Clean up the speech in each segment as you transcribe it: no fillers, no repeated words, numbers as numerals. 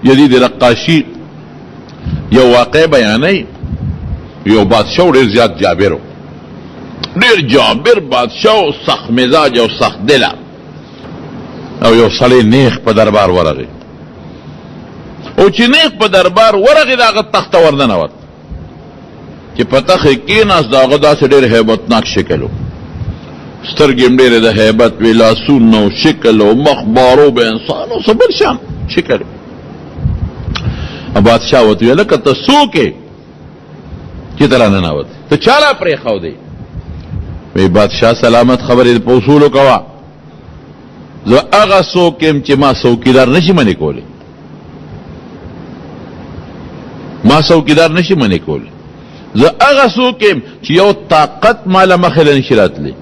یزید رقاشی یو واقع بیانی یو بادشاہ ډیر زیات جابرو ډیر جابر بادشاہ سخت مزاج او سخت دله او یو سړی نیغ په دربار ورغی او چې نیغ په دربار ورغی د هغه تخته ورننوت چې په تخت کېناست د هغه داسې ډېر هیبتناک شکل و سترګې هم ډېرې د هیبت وې لاسونه و شکل و مخ باروب انسان و څه بل شان شکل و بادشاه ورته ویل لکه ته څوک یې چې ته راننوت ته چا لا پرېښودی وی بادشاه سلامت خبرې په اصولو کوه زه هغه څوک یم چې ما څوکیدار نشي منې کولی ما څوکیدار نشي منې کولی زه هغه څوک یم چې یو طاقت ما له مخې له نشي راتلی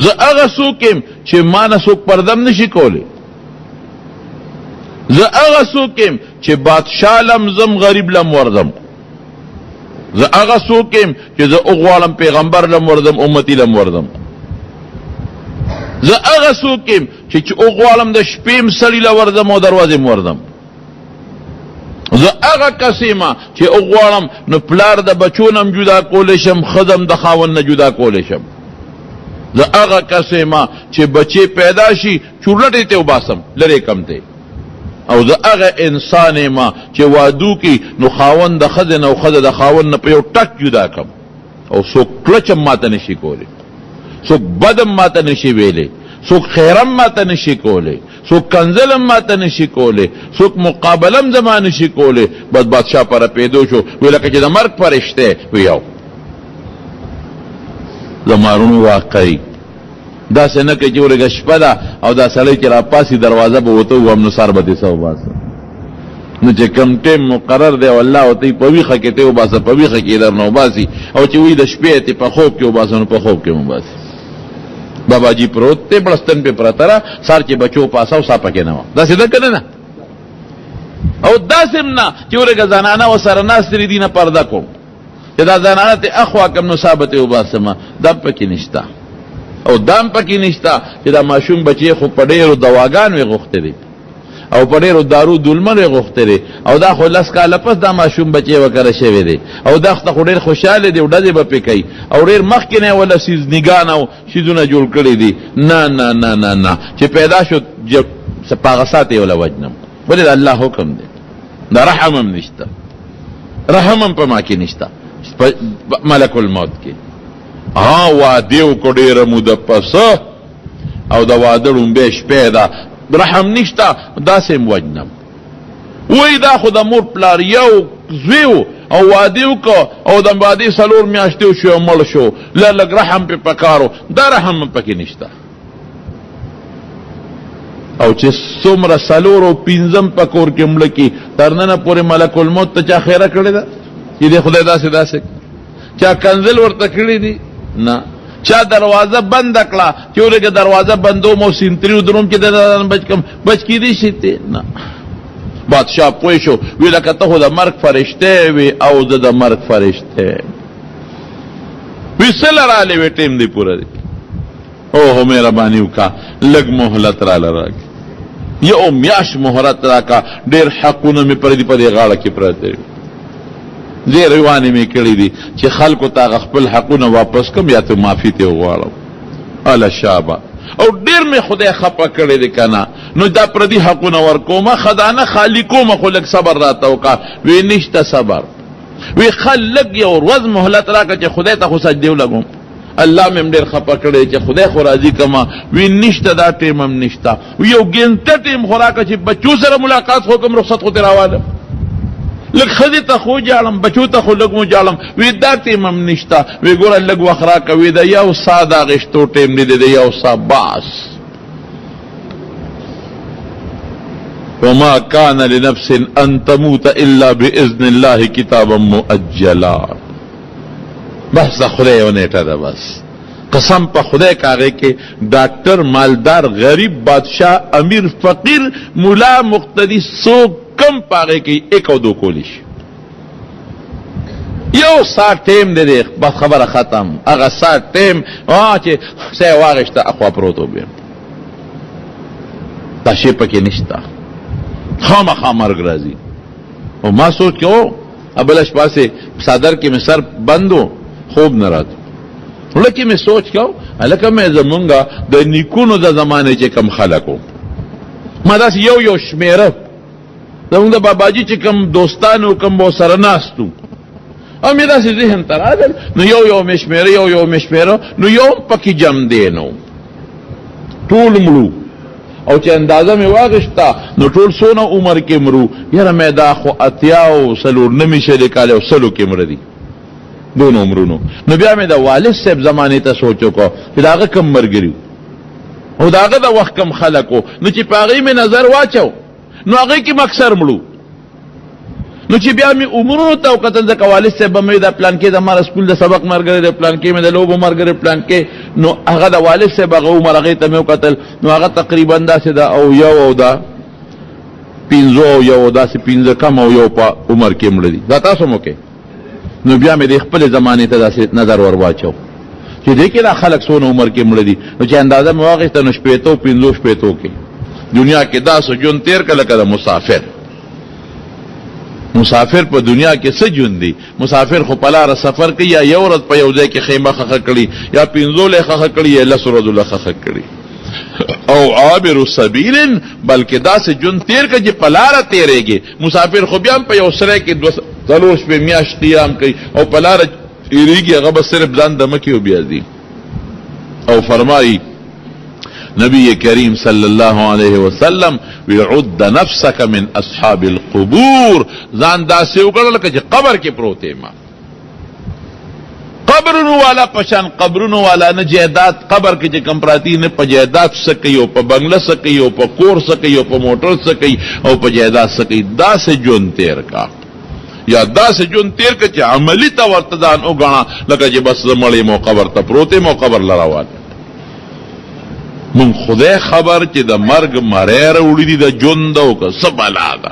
زه هغه څوک یم چې ما نه څوک پردم نشي کولی زه هغه څوک یم چې بادشاه لم زم غریب لم ورځم زه هغه څوک یم چې زه وغواړم پیغمبر لم ورځم امتي لم ورځم زه هغه څوک یم چې وغواړم د شپې م سړي له ورځم او دروازې م ورځم زه هغه کس یم چې وغواړم نو پلار د بچو نه م جدا کولی شم ښځه م د خاوند نه جدا کولی شم زه هغه کس یم چې بچې پیدا شي چورلټې ته وباسم لرې کم ته او زه هغه انسان یم چې وادو کې نو خاوند د ښځې نه او ښځه د خاوند نه په یو ټک جدا کم او څوک کلچم ماته نشي کولی څوک بدم ماته نشي ویلی څوک خیرم ماته نشي کولی څوک کنزلم ماته نشي کولی څوک مقابلم زما نشي کولی بس بادشاه پره پیدو شو وی لکه چې د مرګ فرشته وی یو زمارونو واقعي داسې نه کوي چې ورګه شپه ده او دا سړی چې راپاسي دروازه به ورته ووهم نو سر به دې څه وباسه نو چې کم ټیم مقرر دی والله ورته په ویښه کې ته وباسه په ویښه کې یې درنه وباسي او چې وایي د شپې ته په خوب کې وباسه نو په خوب کې وباسي باباجي پروت دی بړستن پې پرته ده سر چې بچو پاسه او سا پکې نه وه داسې ده که نه نه او داسې هم نه چې ورګه زنانه ورسره ناستې دي نه پرده کوم چې دا زنانه ته اخوا کم نو سا به ته وباسمه دا پکې نشته او دام پکې نشته چې دا ماشوم بچی خو په ډېرو دواګانو یې غوښتې دي او په ډېرو دارو دلمنو یې غوښتې دي او دا خو 10 کاله پس دا ماشوم بچی وکره شوی دی او دا خو ډېر خوشحاله دی او ډزې به پې کوي او ډېر مخکې نه یې وله سیزنیګان او شیزونه جوړ کړي دي نه نه نه نه نه چې پیدا شو په هغه ساعت یې وله وجنم ولې د الله حکم دی دا رحم هم نشته رحم هم په ما کې نشته ملک الموت کې واده وکړو ډېره موده پسه او د واده ړومبۍ شپې ده رحم نشته داسې م وجنم وایي دا خو د مور پلار یو زوی و او واده وکړه او د واده 4 میاشتې وشو او مړ شو لږ رحم پې پکار و دا رحم هم پکې نشته او چې څومره 4 او 5 په کور کې مړه کي تر ننه پورې ملک الموت ته چا خیره کړې ده چې دی خدای داسې چا کنزل ورته کړي دي نه چا دروازه بند کړه چې ورګه دروازه بندوم او سینتریو دروم کې د بچ کېدی شي ته نه بادشاه پوه شو وی لکه ته خو د مرګ فرشته وي او زه د مرګ فرشته وی څه لرالی وی ټیم دی پوره دی اوهو مهرباني وکړه لږ مهلت راله راکړه یو میاشت مهلت راکړه ډېر حقونه مې پردي په دې غاړه کې پراته وي زه روانې مې کړي دي چې خلکو ته هغه خپل حقونه واپس کم یا ته معافي ته وغواړم اله شابه او ډېر مې خدای خفه کړی دی که نه نو دا پردي حقونه ورکومه خدانه خالي کومه خو لږ صبر راته وکړه وی نشته صبر وی ښه لږ یو ورځ مهلت راکړه چې خدای ته خو سجدې ولګوم الله مې هم ډېر خفه کړی چې خدای خو راضي کړمه وی نشته دا ټیم هم نشته یو ګنټه ټیم خو راکړه چې بچو سره ملاقات خو کوم رخصت خو ترې راوالم لږ ښځې ته خو جاړم بچو ته خو لږ مو جاړم وی دا ټیم هم نشته وی ګوره لږ وخت راکړه وی د یو سا د اخېستو ټیم نه دی د یو سا باس وما كان لنفس ان تموت الا باذن الله كتابا مؤجلا بس خدای یو نیټه ده بس قسم په خدای کاغه کې ډاکټر مالدار غریب بادشاہ امیر فقیر مولا مقتدی سو کم پاگه کی 1 او 2 کولیش یو سا ټیم دی بس خبره ختم هغه سا ټیم چې سه واغشته اخوا پروتو بیم دا شی پکې نشته خامخا مرګ راځي. او ما سوچ کې او ابلش پاسه صدر کې مې سر بندو خوب نه راته ولکه مې سوچ کو الکه مې زمونږه د نیکونو د زمانه چې کم خلکو ما داس یو شمیره زمونږ د باباجي چې کم دوستانو کم بو سره ناستو او مې داسې ذهن ته راغل نو یو مې شمیره نو یو پکې جم دی نو ټول مړو او چې اندازه مې واغشتا نو ټول سونه عمر کې مرو یاره مې دا خو اتیاو سلور نمی شل کاله او سلو کې مر دي دون عمرونو. نو بیا مې د والد صاحب زمانه ته سوچو کو چې داغه کم مرګري او داغه د وخت کم خلکو نو چې پاغي مې نظر واچو نو هغه کې مکسر مړو نو چې بیا مې عمرونو ته وکتل ځکه والد صاحب مې د پلان کې د مار سکول د سبق مرګره د پلان کې مې د لوبو مرګره پلان کې نو هغه د والد صاحب هغه عمر هغه ته مې وکتل نو هغه تقریبا داسې دا او یو دا پینځو یو داسې پینځه کم او یو په عمر کې مړ دي دا تاسو مو کې. نو بیا مې د خپل زمانه ته داسې نظر ور واچو چې دې کې دا خلک سونه عمر کې مړ دي نو چې اندازه مې واغسته نو شپېتو پینځو شپېتو کې دنیا کې داسې جون تیر کله کله مسافر په دنیا کې څه جون دی مسافر خو په لاره سفر کوي یا یو ورځ په یو ځای کې خیمه خخه کړي یا پینځو له خخه کړي یا لس ورځو له خخه کړي او عابر السبیل بلکې داسې جون تیر که چې په لاره تیرېږي مسافر خو بیا په یو سره کې څلور شپې میاشت قیام کوي او په لاره تیرېږي هغه به صرف ځان دمه کې وبیا ځي. او فرمایي نبی کریم صلی اللہ علیہ وسلم وعد نفسک من اصحاب القبور ځان داسې وګڼل که چې قبر کې پروت ما قبرونو والا پشان قبرونو والا نه جیدات قبر کې چې کم پراتی نه په جیدات سکی او په بنگله سکی او په کور سکی او په موټر سکی او په جیدات سکی داسې جون تیر کا یا داسې جون تیر کا چې عملی ته ورته ځان وګڼه لکه چې بس مړی مو قبر ته پروت مو قبر لراوان من خدای خبر چې د مرګ مریر وړي دي د ژوند او که څه بلا ده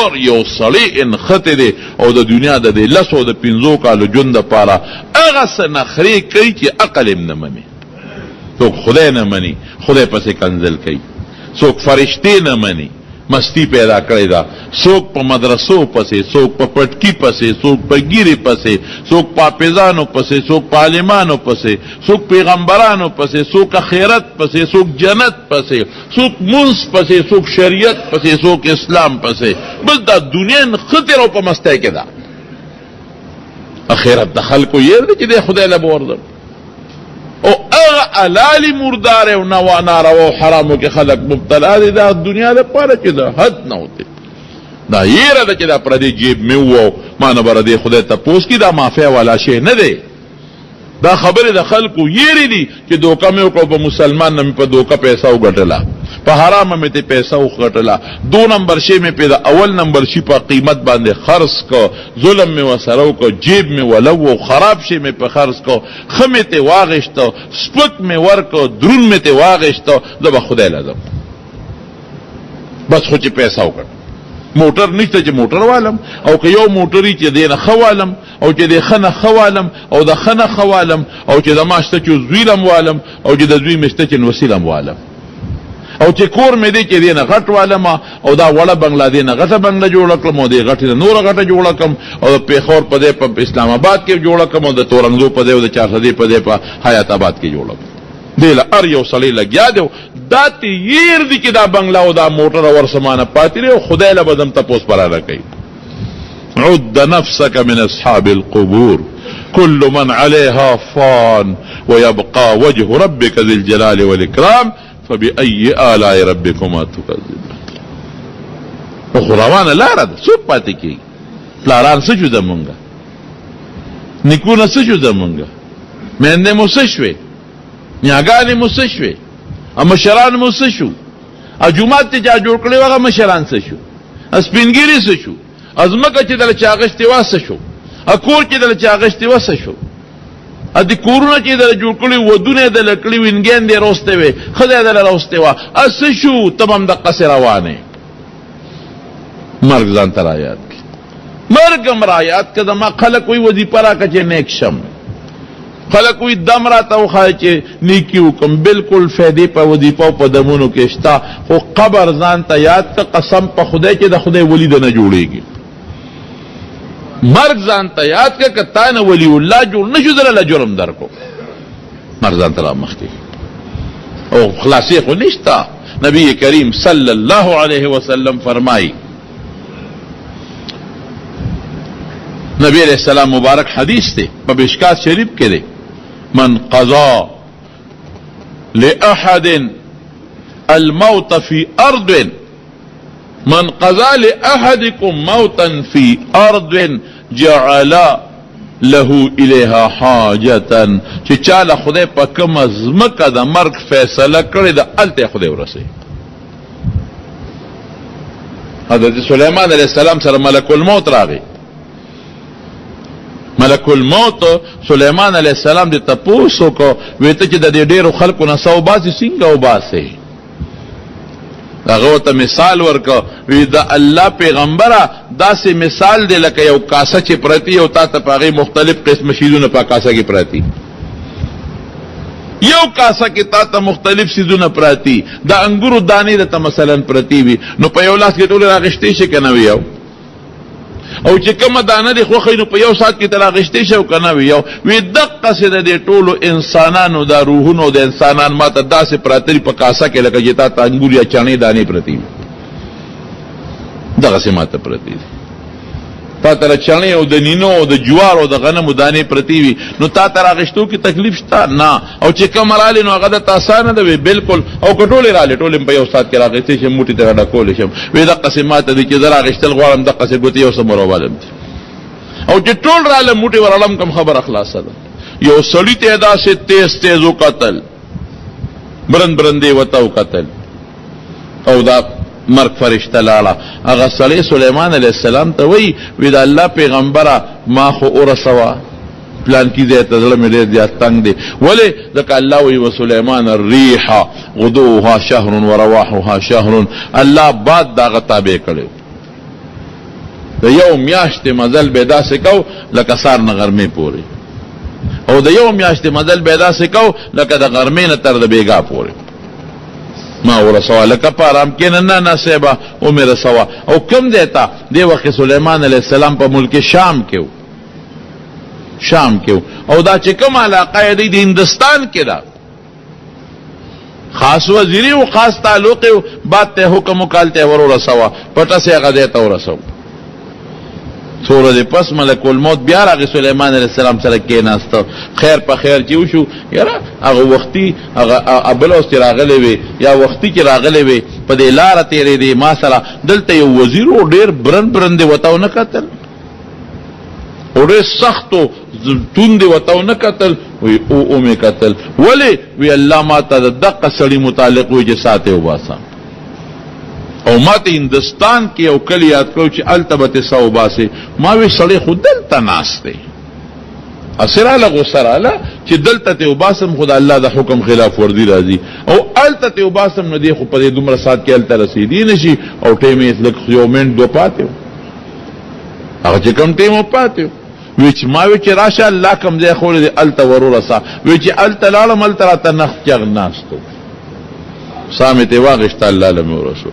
اور یو سړی انخته دی او د دنیا د دې لسو د پنځو کالو ژوند دپاره هغه څه نخرې کوي چې عقل هم نه مني. څوک خدای نه مني خدای پسې کنزل کوي څوک فرشتې نه مني مستی پیدا کړی دا څوک په مدرسو پسې څوک په پټکی پسې څوک په ګیرې پسې څوک په حافظانو پسې څوک په عالمانو پسې څوک پیغمبرانو پسې څوک اخرت پسې څوک جنت پسې څوک منځ پسې څوک شریعت پسې څوک اسلام پسې بس دا دنیا خطر او په مستی کې ده. اخرت د خلکو یې دی چې د خدای له بورده او اغا علالی مردار او ناروا او حرامو کې خلق مبتلا دي دا دنیا د پاره چې دا حد نه ہوتے دا یره د چې دا پر دې جیب مې وو ما نه بر دې خدای ته پوس کی دا مافیا والا شی نه دی دا خبره د خلکو یری دي چې دوکه مې وکړو په مسلمان نه په دوکه پیسې وګټلا په حرام مې ته پیسې وغټلا دو نمبر شی مې په اول نمبر شی په قیمت باندې خرڅ کو ظلم مې وسرو کو جیب مې ولو خراب شی مې په خرڅ کو خمه ته واغشتو سپک مې ورکو درون مې ته واغشتو زه خدای لازم بس خو چې پیسې وکړ موټر نشته چې موټر والم او که یو موټری چې دینه خوالم او چې د خنه خوالم او د خنه خوالم او چې د ماشته چې زویلم والم او چې د زوی مشته چې وسیلم والم او چې کور مې دی چې دینه غټ والم او دا وړه بنگلا دینه غټه بنگلا جوړ کړم او دې غټه نور غټه جوړ کړم او د پیښور په دې په اسلام آباد کې جوړ کړم او د تورنګو په دې او د 400 په دې په حیات آباد کې جوړ کړم دیل ار یو سړی لګیا دی دا تیر دی چې دا بنگلا او دا موټر ور سمانه پاتې او خدای له بدم تاسو پراله کوي. عد نفسك من اصحاب القبور كل من عليها فان ويبقى وجه ربك ذي الجلال والاكرام فبأي آلاء ربكما تكذبان. خروانه لار ده څوک پاتې کی پلاران څه جوړه مونږه نیکونه څه جوړه مونږه مېنده مو څه شوي نیاګانې مو څه شوي مشران مو څه شو جومات ته جا جوړ کړی هغه مشران څه شو سپینګیري څه شو ازمکه چې دل چاغشتي واسه شو کور چې دل چاغشتي واسه شو ادي کورونه چې دل جوړ کړی ودونه دل کړی وینګین دې روسته وي خدای دل روسته وا اس شو تمام د قصر روانه مرګ ځان تر آیات مرګ مرایات کده ما خلق وی وظیفه را کچې نیک شم خلق وی دم راته وښایه چې نیکي وکم. بالکل فیدې په وظیفو په دمونو کې شته، خو قبر ځان ته یاد که قسم په خدای چې د خدای ولی د نه جوړېږي. مرګ ځان ته یاد که که تا نه ولی الله جوړ نه شو دله جرم در کو. مرګ ځان ته را مخکې او خلاصې خو نشته. نبی کریم صلی الله علیه وسلم فرمائی، نبی علیہ السلام مبارک حدیث تے مشکات شریف کے دے، من قضا لأحد الموت في أرض، من قضا لأحدكم موتا في أرض جعل له إليها حاجة، چې چاله خدای په کومه ځمکه د مرګ فیصله کړې ده هلته خدای ورسوي. حضرت سلیمان علیہ السلام سره ملک الموت راغی. ملک الموت سلیمان علیہ السلام دې تپوس وکړو، ویته چې د دې ډېرو خلکو نه څه وباسي، څنګه وباسي؟ هغه ورته مثال ورکړه، وی د الله پیغمبره داسې مثال دی لکه یو کاسه چې پرتی او تا ته په هغې مختلف قسم شیزونه په کاسه کې پراتی. یو کاسه کې تا ته مختلف سیزونه پراتی، د انګورو دانې درته مثلا پرتی وي، نو په یو لاس کې ټولې راغشتې شي که نه وي یو، او چې کومه دانه دې خوښوي نو په یو ساعت کې ته راغشتې شي او که نه وي یو. وی دقسې د دې ټولو انسانانو دا روحونو د انسانان ما ته داسې پراته دي په کاسه کې لکه چې تا ته انګور یا چڼې دانې پرتې وي، دغسې ما ته پرتې دي. تا ته چڼې او د نینو او د جوار او د غنمو دانې پرتې وي، نو تا ته راغشتو کې تکلیف شته نه. او چې کومه رالې نو هغه درته اسانه ده، وی بالکل. او که ټولې رالې ټولې په یو ساعت کې راغشتې شم، موټي ته راډکولی شم، وی دقسې ما ته دي چې زه راغشتل غواړم دقسې ګوتې یو څه مروالم دي. او چې ټول راله موټي ورالم کم خبره خلاصه ده. یو سړي ته یې داسې تیز تیز وکتل، برند برندې ورته وکتل، او دا مرګ فرشته لاړه. هغه سړی سلیمان علیه السلام ته وی د الله پیغمبره ما خو ورسوه پلانکي ځای ته زړه مې ډېر زیات تنګ دی. ولې؟ ځکه الله وی وسلیمان الریح غدوها شهر ورواحها شهر، الله باد د هغه تابع کړی. د یو میاشتې مزل به یې داسې کو لکه سار نه غرمې پورې، او د یو میاشتې مزل به یې داسې کو لکه د غرمې نه تر د بیګا پورې. ما ورسوا لکه په آرام کې نه نصیبه او مې رسوا. او کم دیتا دی وخت سلیمان علیہ السلام په ملک شام کې او دا چې کوم علاقه دی د هندوستان کې ده، خاص وزیری او خاص تعلق بات ته حکم وکالته ور رسوا، پټه سي هغه دیتا ورسو. سورہ پس ملک الموت بیا راغی سلیمان علیہ السلام سره کېناسته، خیر په خیر چې وشو. یاره هغه وختي هغه ابلوس چې راغلی وي یا وختي چې راغلی وي په دې لاره تېرېدې ما سره، دلته یو وزیر و ډېر برند ورته ونه کتل، او ډېر سختو توندې ورته ونه کتل. وی او مې کتل. ولې؟ وی الله ما ته د دقه سړي متعلق وی چې ساتې وباسه، او ما ته هندوستان کې یو کلی یاد کړو چې هلته به ته څه وباسې. ما وی سړی خو دلته ناست دی، اسراله غوسه راله چې دلته ته وباسم، خو د الله د حکم خلاف ورزي راځي، او هلته ته وباسم نو دی خو په دې دومره ساعت کې هلته رسېدی نه شي. او ټیم یې لږ یو منټ دو پاتې و، هغه چې کوم ټیم پاتې و. وی چې ما وی چې راشه الله کوم ځای ښولی دی هلته ور ورسه. وی چې هلته لاړم هلته راته نخ چغ ناست و، ساه مې ترې واخېسته، الله له مې ورسو.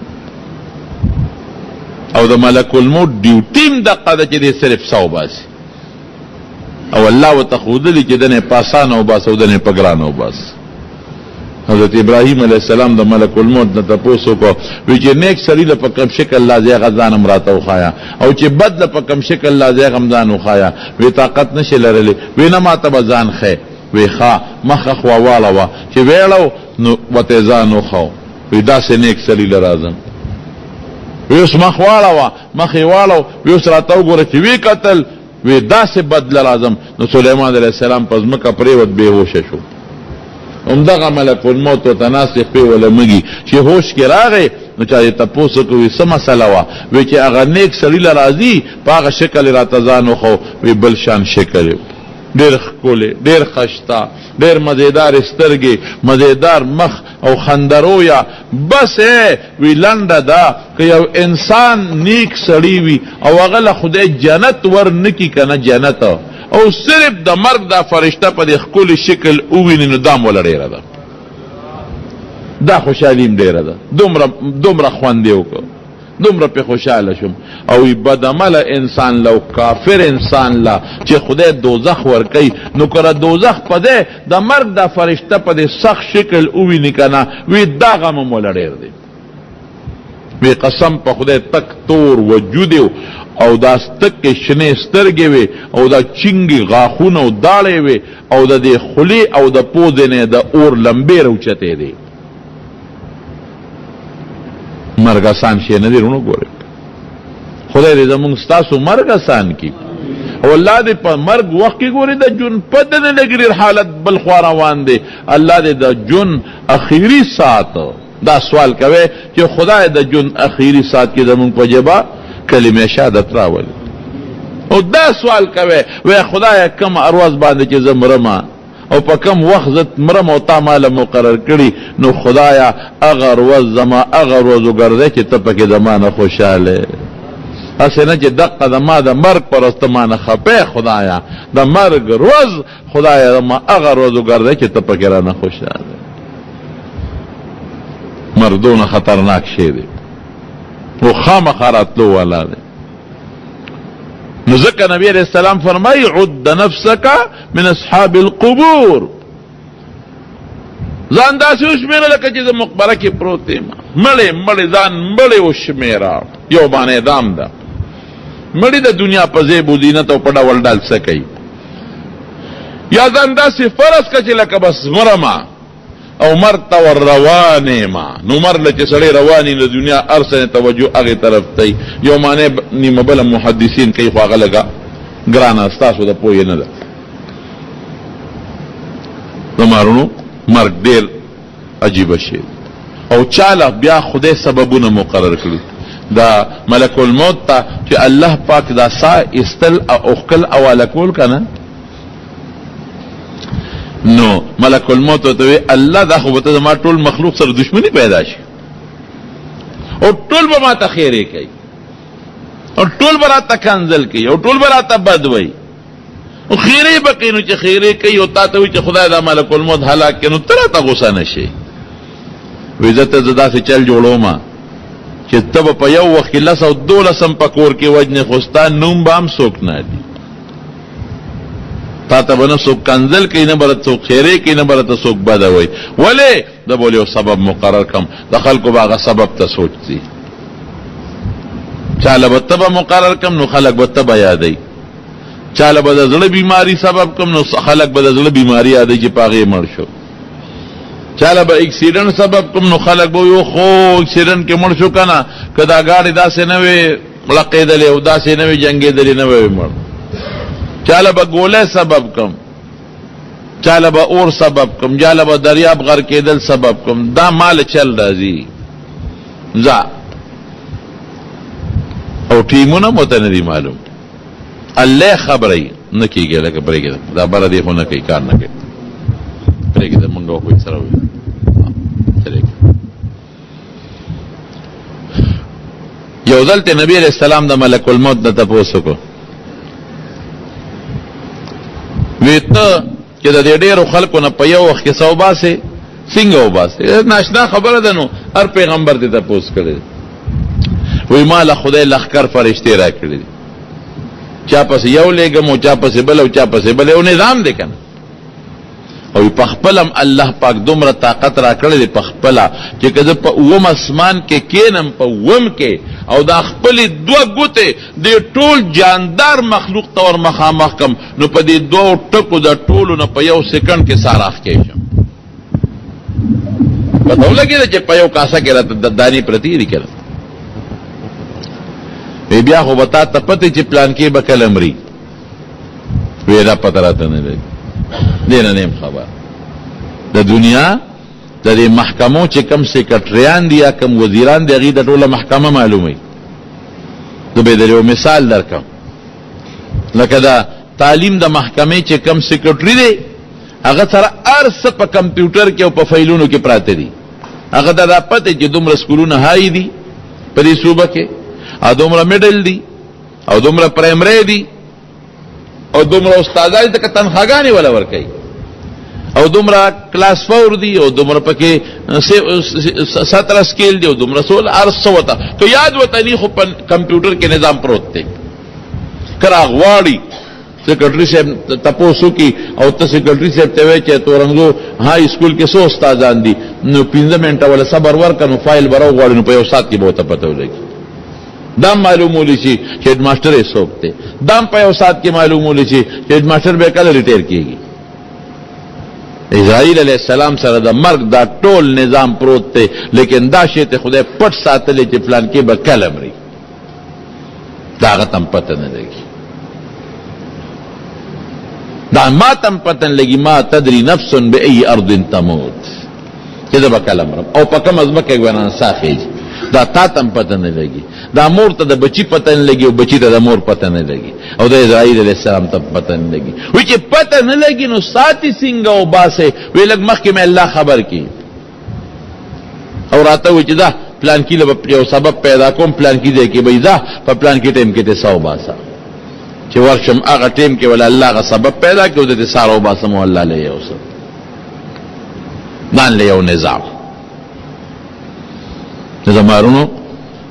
او د ملک الموت ډیوټیم دقه ده چې دی صرف څه وباسي، او الله ورته ښودلي چې دنې په اسانه وباسه او دنې په ګرانه وباسه. حضرت ابراهیم علیه السلام د ملک الموت نه تپوس وکړو، وی چې نیک سړي له په کوم شکل الله ځای هغه ځان هم راته وښایه، او چې بد له په کوم شکل الله ځای هغه هم ځان وښایه. وی طاقت نشي لرلی. وی نه ما ته به ځان ښی. وی ښه مخه خوا واړوه، چې ویړو نو ورته ځان وښو. وی داسې نیک سړي له راځم. وی اوس مخ واړوه، مخ یې واړو. وی اوس راته وګوره چې وی کتل، وی داسې بد له راځم. نو سلیمان علیه السلام په ځمکه پرېوت، بې هوشه شو. همدغه ملک الموت ورته ناست خپې وله مږي چې هوش کې راغی، نو چا یې تپوس وکړو وی څه مسله وه؟ وی چې هغه نیک سړي له راځي په هغه شکل یې راته ځان وښو. وی بل شان شکل یې ډېر ښکلی، ډېر ښایسته، ډېر مزېدار سترګې، مزېدار مخ او خندرویه. بس وی لنډه ده که یو انسان نیک سړی وي او هغه له خدای جنت ور نکي که نه جنت، او صرف د مرګ دا فرشته په دې ښکلي شکل وویني نو دا موله ډېره ده، دا خوشحالي م ډېره ده، دومره خوند یې وکړ، دومره پې خوشحاله شوم. او بدعمله انسان له او کافر انسان له چې خدای دوزخ ورکوي، نو که دوزخ په دی د مرګ دا فرشته په دې سخت شکل وویني که نه، وی دا غم موله ډېر دی. وی قسم په خدای تک تور وجود او دا ستکې شنې سترګې وې او دا چینګې غاښونه او داړې وې او د دې خولې او د پوزې نه د اور لمبې راوچتې دی. مرګ آسان شی نه دی ورونو. ګورئ خدای دې زمونږ ستاسو مرګ آسان کړي او الله دې په مرګ وخت کې ګورئ د جون پته نه لګي ډېر حالت بل خوا روان دی. الله دې د جون اخیری ساعت دا سوال کوي چې خدای د جون اخیری ساعت کې زمونږ په جبا کلمه شهادت راولي او دا سوال کوي وای خدای کم ارواز باندې چې زمرما او په کم وخت زت مرم او تا مال مقرر کړي نو خدایا اگر وزما اگر وزو ګرځي چې ته پکې زمانه خوشاله اسنه چې دقه د ما د مرګ پر استمانه خپه خدایا د مرګ روز خدایا ما اگر وزو ګرځي چې ته پکې رانه خوشاله. مردونه خطرناک شی دی او خامخا راتلو والا دی. نو ځکه نبی علیہ السلام فرمایي عد نفسک من اصحاب القبور، ځان داسې وشمېره لکه چې د مقبره کې پروت یم. مړې ځان مړې وشمېره، یو باندې دام ده مړې د دنیا په زیب و زینت او په ډول ډال څه کوي. یا ځان داسې فرض که چې لکه بس مرما او مرته ور روانې ما نو مرله چې سړی رواني د دنیا ارسنې توجه هغې طرف تی. یو معنی نیمه بله محدثین کوي خو هغه لږه ګرانه ستاسو د پوهې نه ده. زمارونو مرګ ډېر عجیبه شی او چاله بیا خدای سببونه مقرر کړي. دا ملک الموت ته چې الله پاک دا سا استل او خکل اواله کول که نه نو ملک الموت ته الله دا خو به ما ټول مخلوق سره دشمنی پیدا شي او ټول به ما ته خیرې کوي او ټول به راته کنځل کوي او ټول به راته بد وایي او خیرې به کوي. نو چې خیرې کوي او تا ته وایي چې خدای دا ملک الموت هلاک کړي نو ته راته غوسه نه شي. وایي زه ته داسې چل جوړوم چې ته به په یو وخت کې 10 او 12 په کور کې وجنې خو ستا نوم به هم څوک نه دي. تا ته به نه څوک کنځل کوي نه به راته څوک خیرې کوي نه به راته څوک بده وایي. ولې ده به یو سبب مقرر کړم د خلکو به هغه سبب ته سوچ ځي. چاله به ته به مقرر کړم نو خلک به ته به یادوي. چاله به د زړه بیماري سبب کړم نو خلک به د زړه بیماري یادوي چې په هغې مړ شو. چاله به اکسیډنټ سبب کړم نو خلک به وایي خو اکسیډنټ کې مړ شو که نه که دا ګاډې داسې نه وې لقېدلې او داسې نه وې جنګېدلې نه وې مړ. چاله به ګوله سبب کم، چاله به اور سبب کم، چاله به دریاب غر کېدل سبب کم. دا مال چل راځي ځه او ټیمونه مو ته نه دي معلوم. الله خبرې نه کېږي لکه پرېږده دا بره دی خو نه کوي کار نه کوي پرېږده مونږ خو سره یو ځل ته نبی علیہ السلام د ملک الموت نه تپوس وکړو وی ته چې د دې ډېرو خلکو نه په یو وخت کې څه وباسې څنګه وباسې ناشنا خبره ده. نو هر پیغمبر دې تپوس کړی وی ما له خدای لښکر فرشتې را کړي دي چا پسې یو لېږم او چا پسې بل او چا پسې بل یو نظام دی که نه. او په خپل هم الله پاک دومره طاقت را کړی دی په خپله چې که زه په اووم اسمان کې کینم په اووم کې او دا خپلې 2 ګوتې د ټول جاندار مخلوق ته ور مخامخ کم نو په دې 2 ټکو د ټولو نه په 1 سکند کې سار اخ کېږم. پته ولګېده چې په یو کاسه کې راته دانې پرتې دي که نه. وی بیا خو به تا ته پته چې پلان کې به کله مري. وی دا پته راته نه لګي دې نه نیم خبر. د دنیا د دې محکمو چې کم سیکرټریان دي یا کم وزیران دي هغې د ټوله محکمه معلوموي. زه به در یو مثال درکړم لکه د تعلیم د محکمې چې کم سیکرټري دی هغه سره هر څه په کمپیوټر کې او په فایلونو کې پراته دي. هغه ته دا پته چې دومره سکولونه هاي دي په دې صوبه کې او دومره میډل دي او دومره پرایمري دي او دومره استادان ته تنخواګانې ولا ورکوي او دومره کلاس 4 دی او دومره پکې 17 سکیل دی او دومره سول ارس وته تو یاد وته نی خو په کمپیوټر کې نظام پروت دی کرا غواړي سیکرټری صاحب تاسو کی او ته سیکرټری صاحب ته وای چې تورنګو های سکول کې 100 استادان دي نو 15 منټه ولا صبر ورکنو فایل براو غواړي نو په یو سات کې به ته پته ولګي دا معلومولی شي چې هډ ماستر یې څوک دی دا په یو سات کې معلومولی شي چې هډ ماستر به کله ریټایر کیږي اسرائیل علیہ السلام سره د مرګ دا ټول نظام پروت دی لیکن دا شی ته خدای پټ ساتلی چې پلان کې به کله مري دا هغه تم پته نه لګي دا ما تم پته نه لګي ما تدري نفس بأي ارض تموت چې دا به کله مرم او په کوم ځمکه کې ونه ساخېږي دا تا تم پته نه لګي دا مور ته د بچی پته نه لګي او بچی ته د مور پته نه لګي او د اسرائیل علیہ السلام ته پته نه لګي وی چې پته نه لګي نو ساتي څنګه او باسه وی لګ مخکې مې الله خبر کی او راته وی چې دا پلان کې له یو سبب پیدا کوم پلان کې دی کې به دا په پلان کې ټیم کې ته 100 باسه چې ورشم هغه ټیم کې ولا الله غ سبب پیدا کړو د سارو باسه مو الله له یو څه مان له یو نظام زمارونو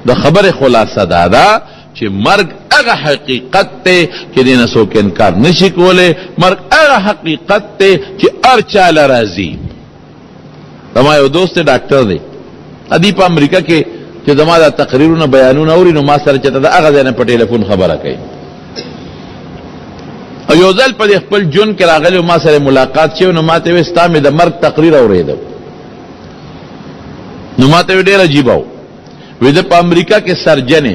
د خبر خلاصه دا چې مرګ هغه حقیقت ته چې دینه څوک انکار نشي کوله مرګ هغه حقیقت ته چې هر چا لرازي زما یو دوست ډاکټر دی ادي په امریکا کې چې زما د تقریرونو بیانونه اوري نو ما سره چته دا هغه ځنه په ټلیفون خبره کوي او یو ځل په خپل جون کې راغلی ما سره ملاقات شو نو ماته وستا مې د مرګ تقریر اوریدو نو ماته ډیر عجیب و وې د په امریکا کې سرجن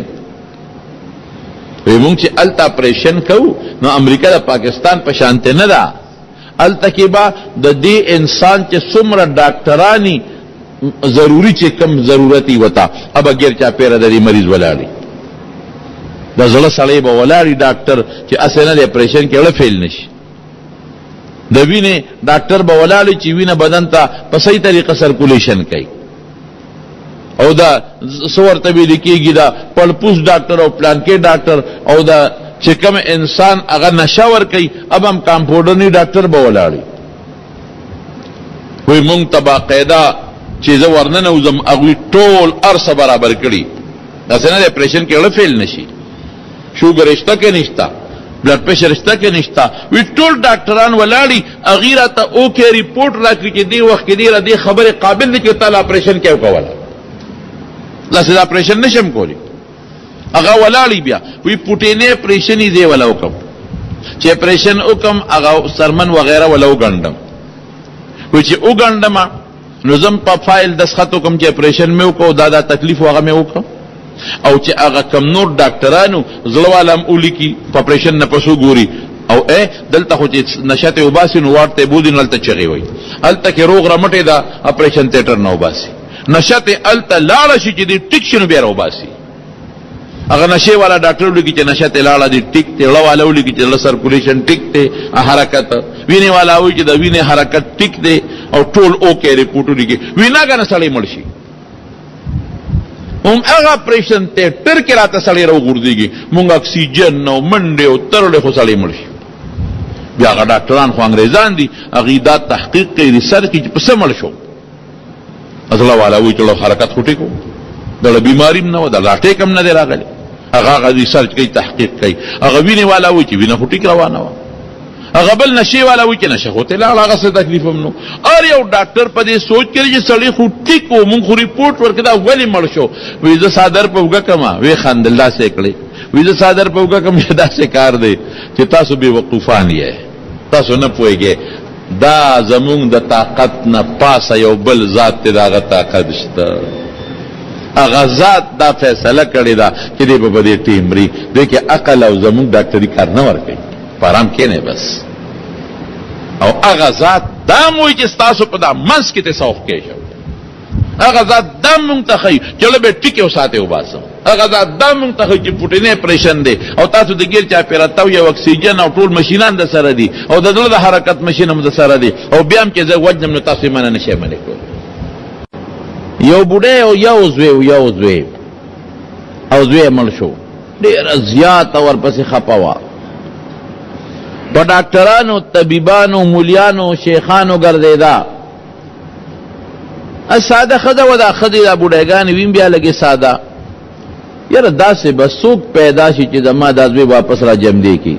وي مونږ چې التا اپریشن کوو نو امریکا د پاکستان په شان ته نه ده التا کې با د دې انسان چې څومره ډاکټرانی ضروری چې کم ضرورتي وتا اب غیر چا پیره د دې مریض ولاړی د زړه سړی به ولاړی ډاکټر چې اسنه د اپریشن کې ولا فیل نشي د وینې ډاکټر به ولاړی چې وینه بدن ته په صحیح طریقه سرکولیشن کوي او دا سور تبی لیکيږي دا پلپوس ډاکټر او پلان کې ډاکټر او دا چې کوم انسان هغه نشاور کوي اب هم کمپاوډر نه ډاکټر به ولاړی وي مونږ تبا قاعده چې زه ورننه وزم هغه ټول ارسه برابر کړي دا څنګه اپریشن کې ولا فیل نشي شوګر اشته کې نشتا بلډ پریشر اشته کې نشتا وی ټول ډاکټران ولاړی اغیره ته او کې ریپورت راکړي چې دی وخت کې دی را دي خبره قابل نه چې تعالی اپریشن کې وکوله لاسه دا اپریشن نشم کولی هغه ولاړی بیا وی پټینه اپریشن یې دی ولا وکم چې اپریشن وکم هغه سرمن وغیرہ ولا وګندم وی چې وګندم نو زم په فایل دسخط وکم چې اپریشن مې وکاو دا تکلیف هغه مې وکاو او چې هغه کم نور ډاکټرانو زړوالم اولیکي په اپریشن نه پسو ګوري او دلته خو چې نشته وباسي نو ورته بودین دلته چغي وي الته کې روغ رمټه دا اپریشن تیټر نه وباسي نشته الته لاړه شي چې دې ټیک شنو بیا وباسي هغه نشه والا ډاکټر لګي چې نشته لاړه دې ټیک ته لواله ولګي چې سرکولیشن ټیک ته حرکت ویني والا وي چې د ویني حرکت ټیک دی او ټول اوکې ریپورټ لګي ویناګه سړی مرشي هم هغه اپریشن ته ټر کې راته سړی راو ګرځيږي مونږ اکسیجن نو منډه او ترله خو سړی مرشي بیا هغه ډاکټران خو انګريزان دي هغه تحقیق کوي ریسرچ کوي په سمړ شو اصله والا وی چې حرکت خوټي کو د بیماری نه و د لاټه کم نه دی راغلی هغه ریسرچ کوي تحقیق کوي هغه ویني والا وی چې وینه خوټي روانه و هغه بل نشي والا وی چې نشه هوته لا هغه څه تکلیف هم نو ار یو ډاکټر په دې سوچ کوي چې سړی خوټي کو مونږ خو ریپورت ورکړه ولی مړ شو وی زه صادر په وګه کما وی خندلا سه کړی وی زه صادر په وګه کم شدا سه کار دی چې تاسو به وقوفان یې تاسو نه پويږئ دا زمون د طاقت نه پاسه یو بل ذات ته داغه طاقت شته هغه ذات دا فیصله کړی دا چې دې په دې ټیمري دې کې عقل او زمون ډاکټري کار نه ورکړي پرام کې نه بس او هغه ذات دا موي چې تاسو په دا منس کې ته سوخ کې شو هغه ذات دا مونږ ته خي چلو به ټیکو ساته وباسو هغه ذات دا مونږ ته چې پټینه اپریشن دی او تاسو د ګیر چا پیراتو یو اکسیجن او ټول ماشینان د سره دي او د دغه د حرکت ماشین هم د سره دي او بیا هم چې زه وجنم نو تاسو مننه نشئ ملکو یو بوډه او یو زوی مل شو ډیر زیات اور پسې خپاوا په ډاکټرانو طبيبانو مولیانو شیخانو ګرځیدا ساده خزه ودا خزه دا بوډاګان ویم بیا لګي ساده یاره داسې بس څوک پیدا شي چې زما د ازوی واپس را جمع دی کی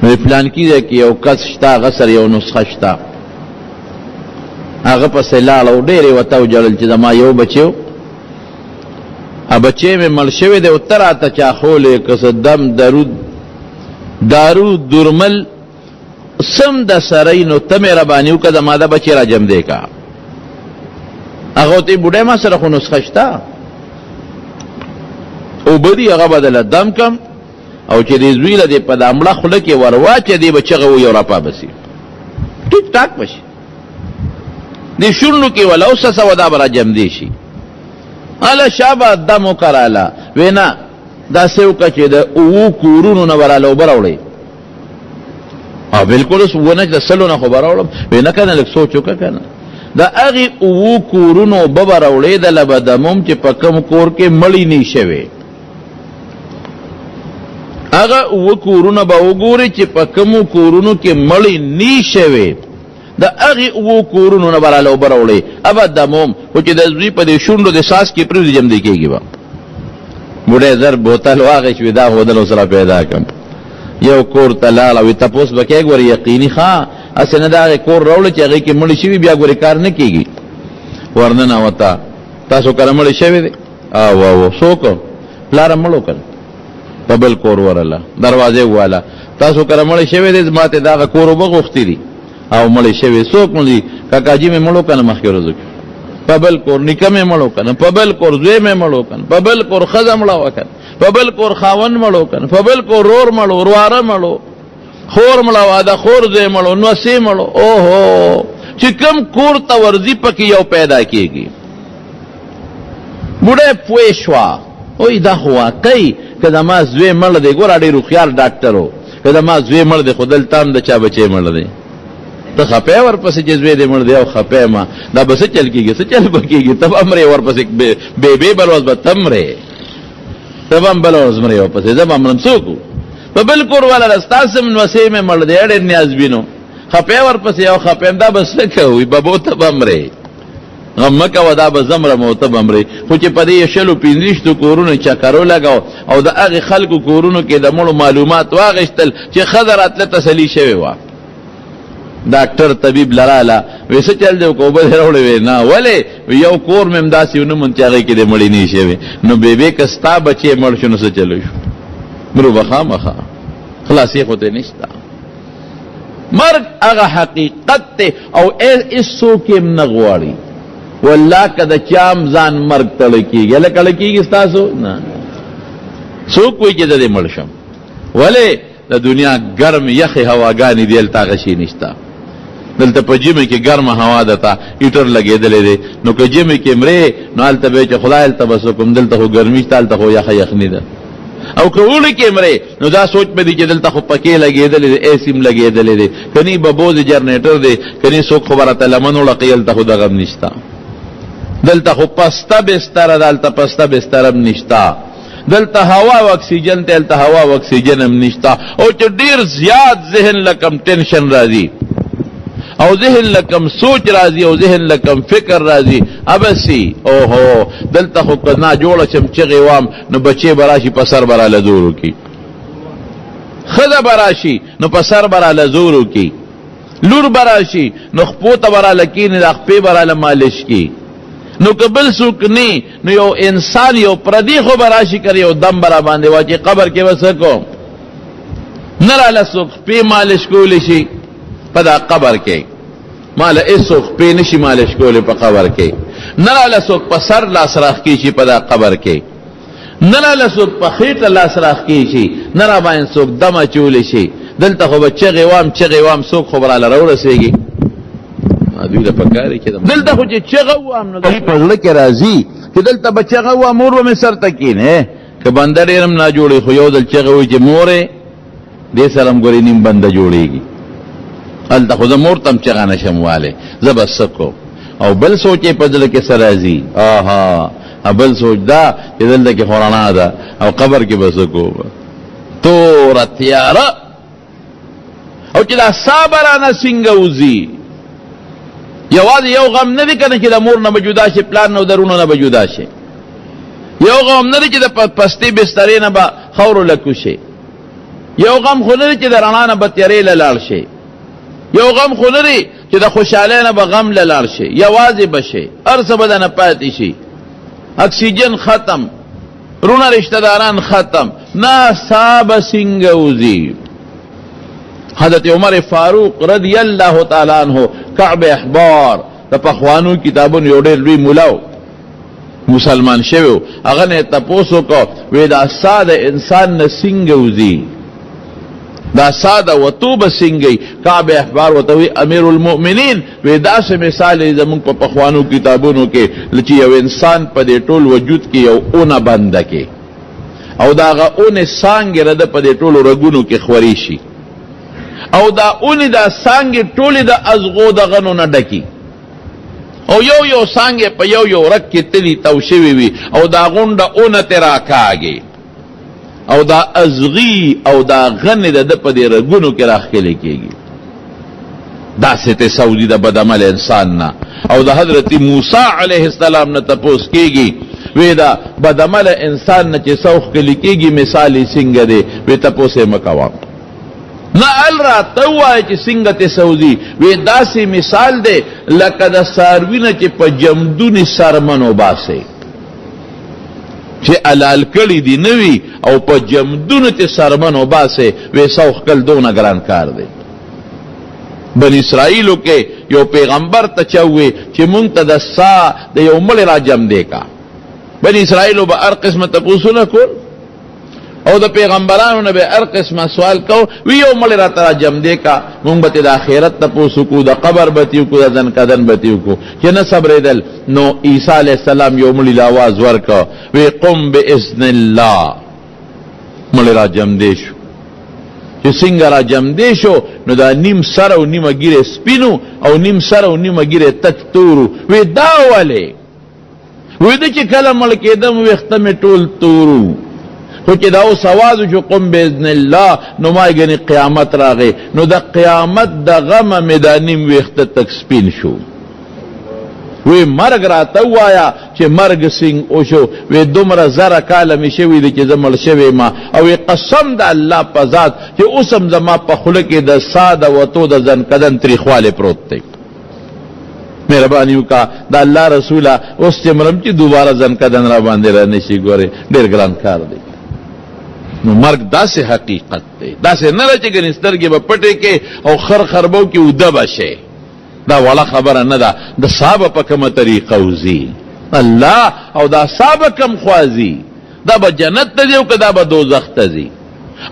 مې پلان کیږي کې یو کس شتا غسر یو نسخه شتا هغه په سلال او ډېرې وتاو جړل چې زما یو بچو ا بچې مې مړ شوی دی او تر ته چا خولې کس دم دارو درمل سم د سرینو ته مې ربانیو که زما د بچی را جمع دی کا هغه ته بوډۍ ما سره خو نسخه شته او بدی هغه بدله دم کم او چې دې زوی له دې په د مړه خوله کې ور واچې دی به چغه وي او راپا بسي ټیک ټاک بشي دې شونډو کې ولا اوسه ودا به را جمع دی شي اله شابه دم وکراله وینا داسې وکړه چې د اوو کورونو نه وراله اوبه راوړئ بالکل اوس ونه د سلو نه خو به راوړم وی نه که نه لږ سوچ وکړه که نه د هغې اوو کورونو اوبه به راوړېدله به دموم چې په کوم کور کې مړی نه شوې هغه اوه کورونه به وګورې چې په کومو کورونو کې مړی نه شوې د هغې اوو کورونو نه به راله اوبه راوړې ابه دموم خو چې د زوی په دې شونډو د ساس کې پرېږدي جمدی کېږي به بوډۍ زر بوتل واغېش وي دا خودل سره پیدا کړم یو کور ته لاړ او تپوس به کوې ګورې یقیني ښه هسې نه د هغې کور راوړه چې هغې کې مړي شوي بیا ګورې کار نه کېږي ورننوته تاسو کله مړی شوی دی او څوک پلاره مړو کړه په بل کور ورله دروازې وواله تاسو کله مړی شوی دی ما ته د هغه کور اوبه غوښتي دي او مړی شوی څوک مړي کاکاجي مې مړو که نه مخکې ورځو کې په بل کور نیکه مې مړو که نه په بل کور زوی مې مړو که نه په بل کور ښځه مړه وه که نه په بل کور خاوند مړو که نه په بل کور رور مړو ورواره مړو خور مړه وه د خور زوی مړو نوسې مړو اوهو چې کوم کور ته ورځي پکې یو پیدا کېږي بوډۍ پوه شوه اوی دا خو واقعي که زما زوی مړ دی ګوره ډېر هوښیار ډاکټر و که زما زوی مړ دی خو دلته هم د چا بچی مړ دی ته خپې ورپسې چې زوی دی مړ دی او خپې ما دا به څه چل کېږي څه چل به کېږي ته به مرې ورپسې بې بل ورځ به ته مرې ته به هم بله ورځ مرې ورپسې زه به مرم څوک و په بل کور والا ستاسې هم نوسې مې مړ دی ډېر نیازبینو خپې ورپسې او خپې دا به څه کوي ببو ته به مرې غم مه کوه دا به زه مرم او ته به مرې خو چې په دې 15 کورونو چکرو لګاو او د هغې خلکو کورونو کې د مړو معلومات واغېستل چې ښځه راتله تسلي شوې وه ډاکټر طبیب لراله وی څه چل دی که اوبه دې راوړې وې نه ولې یو کور مې همداسې ونه موند چې هغې کې دې مړې نه شوې نو بېبې که ستا بچې مړ شو نو څه چلو شو مرو به خامخا خلاصې خو ته نشته مرګ هغه حقیقت دی او هېڅوک یې نه غواړي والله که د چا هم ځان مرګ تړه کېږي هله کله کېږي ستاسو نه څوک وایي چې زه دې مړ شم ولې د دنیا ګرم یخې هواګانې دي هلته هغه شي نشته دلته په ژمي کې ګرمه هوا ده ته هیټر لګېدلی دی نو که ژمي کې مرې نو هلته به چې خدای هلته به څه کوم دلته خو ګرمي شته هلته خو یخه یخني ده او که اوړي کې مرې نو دا سوچ به دی چې دلته خو پکې لګېدلی دی ایسیم لګېدلی دی کنی به بوز جرنیټر دی کنی څوک خو به راته لمن وړقي هلته خو دغه هم نشته دلته خو پسته بستره ده هلته پسته بستره هم نشته دلته هوا او اکسیجن ته هلته هوا او اکسیجن هم نشته او چې ډېر زیات ذهن لکم ټینشن راځي او ذهن لکم سوچ راځي او ذهن لکم فکر راځي ابسي اوهو دلته خو که نا جوړه شم چغې وام نو بچې به راشي په سر به راله زور وکړي ښځه به راشي نو په سر به راله زور وکړي لور به راشي نو خپو ته به راله کښېني د خپې به راله مالش کړي نو که بل څوک نه نو یو انسان یو پردي خو به راشي که یو دم به را باندې واچي قبر کې به څه کوم نه راله څوک خپې مالش کولی شي په دا قبر کې ماله هېڅوک خپې نه شي مالش کولی په قبر کې نه راله څوک په سر لاس راښکې شي په دا قبر کې نه راله څوک په خېټه لاس راښکې شي نه را باندې څوک دم اچولی شي دلته خو به چغې وام څوک خو به راله راورسېږي دوی له پکاري کې دلته خو چې چغه وام نو دوی په زړه کې راځي چې دلته به چغه وام مور به مې سر ته کښېنې که بنده ډېر هم نه جوړوي خو یو ځل چغه وایي چې مورې دې سره هم ګورې نیم بنده جوړېږي هلته خو زه مور ته هم چغه نشم والی زه به څه کوم او بل سوچ یې په زړه کې څه راځي بل سوچ دا چې دلته کې خو رڼا ده او قبر کې به څه کوم تور تیاره او چې دا صابرانه څنګه وځي. یوازې یو غم نه دی که نه چې د مور نه به جدا شي، پلان نه او درونو نه به جدا شي. یو غم نه دی چې د پستې بسترې نه به خاورو لکو شي. یو غم خو نه دی چې د رڼا نه به تیارې له لاړ شي. یو غم خو نه دی چې د خوشحالۍ نه به غم له لاړ شي. یوازې به شي، هر څه به د نه پاتې شي. اکسیجن ختم، رونه رشتہ داران ختم، نه سا به څنګه وځي. حضرت عمر فاروق رضی اللہ تعالی عنہ کعب احبار د پخوانو کتابونو یو ډېر لوی مولا مسلمان شوی، هغه نه تپوس وکړو وی دا ساده انسان نه څنګه وځي، دا ساده وتو به څنګه. کعب احبار ورته وی امیر المؤمنین وی داسې مثال یې زموږ په پخوانو کتابونو کې چې یو انسان په دې ټول وجود کې یو اونه بنده کې او دا هغه اونې څانګې رده په دې ټولو رګونو کې خورې شي او دا اونې دا څانګې ټولې د ازغو د غنو نه ډکي او یو یو څانګې په یو یو رګ کې تلي تو شوي وي او دا غونډه اونه ترې راکاږي او دا ازغي او دا غنې د ده په دې رګونو کې راښکلې کېږي. داسې تصوري د بدعمل انسان نه. او د حضرت موسی علیه السلام نه تپوس کېږي وی دا بدعمل انسان نه چې څه ښکلې کېږي مثال یې څنګه دی؟ وی تپوس یې مه کوه، نه ال راته ووایه چې څنګه ته سوځي. وی داسې مثال دی لکه د څاروي نه چې په جمدونې څرمن وباسئ چې الال کړي دي نه وي او په جمدونو ته څرمن وباسئ. وی سو ښکل دونه ګران کار دی. بني اسرائیلو کې یو پیغمبر ته چوي چې مونږ ته د سا د یو مړي را جم دی کا. بني اسرائیلو به هر قسمه تپوسونه کول او د پیغمبرانو نه به هر قسمه سوال کو. وی یو مړی راته را جم دی کا، مونږ به د آخرت تپوس وکړو، د قبر به تې وکړو، د ځنکدن به تې وکړو چې نه صبرېدل. نو عیسی علیه السلام یو مړي له آواز ورکړه وی قم باذن الله. مړی را جم دی شو. چې څنګه را جم دی شو نو دا نیم سر او نیمه ګیرې سپینو او نیم سر او نیمه ګیرې تک تورو. وی دا ولې؟ وی ده چې کله مړ کېدم ویښته مې ټول تورو خو چې دا اوس اواز وشو قم باذن الله نو ما ګنې قیامت راغی. نو د قیامت د غمه مې دا نیم ویښته تک سپین شو. وی مرګ راته ووایه چې مرګ څنګه وشو؟ وی دومره زره کاله مې شوي دي چې زه مړ شوی ما. او قسم د الله په ذات چې اوس هم زما په خوله کې د سا د وتو د ځنکدن تریخوالی پروت دی. مهرباني وکړه د الله رسوله اوس چې مرم چې دوباره ځنکدن را باندې را نشي. ګورې ډېر ګران کار دی. نو مرګ داسې حقیقت دی، داسې نه ده چې ګنې سترګې به پټې کې او خر خربو کې اوده به شي. دا وړه خبره نه ده. د سا به په کومه طریقه وځي الله او دا سا به کم خوازي؟ دا به جنت ته ځي او که دا به دوزخ ته ځي؟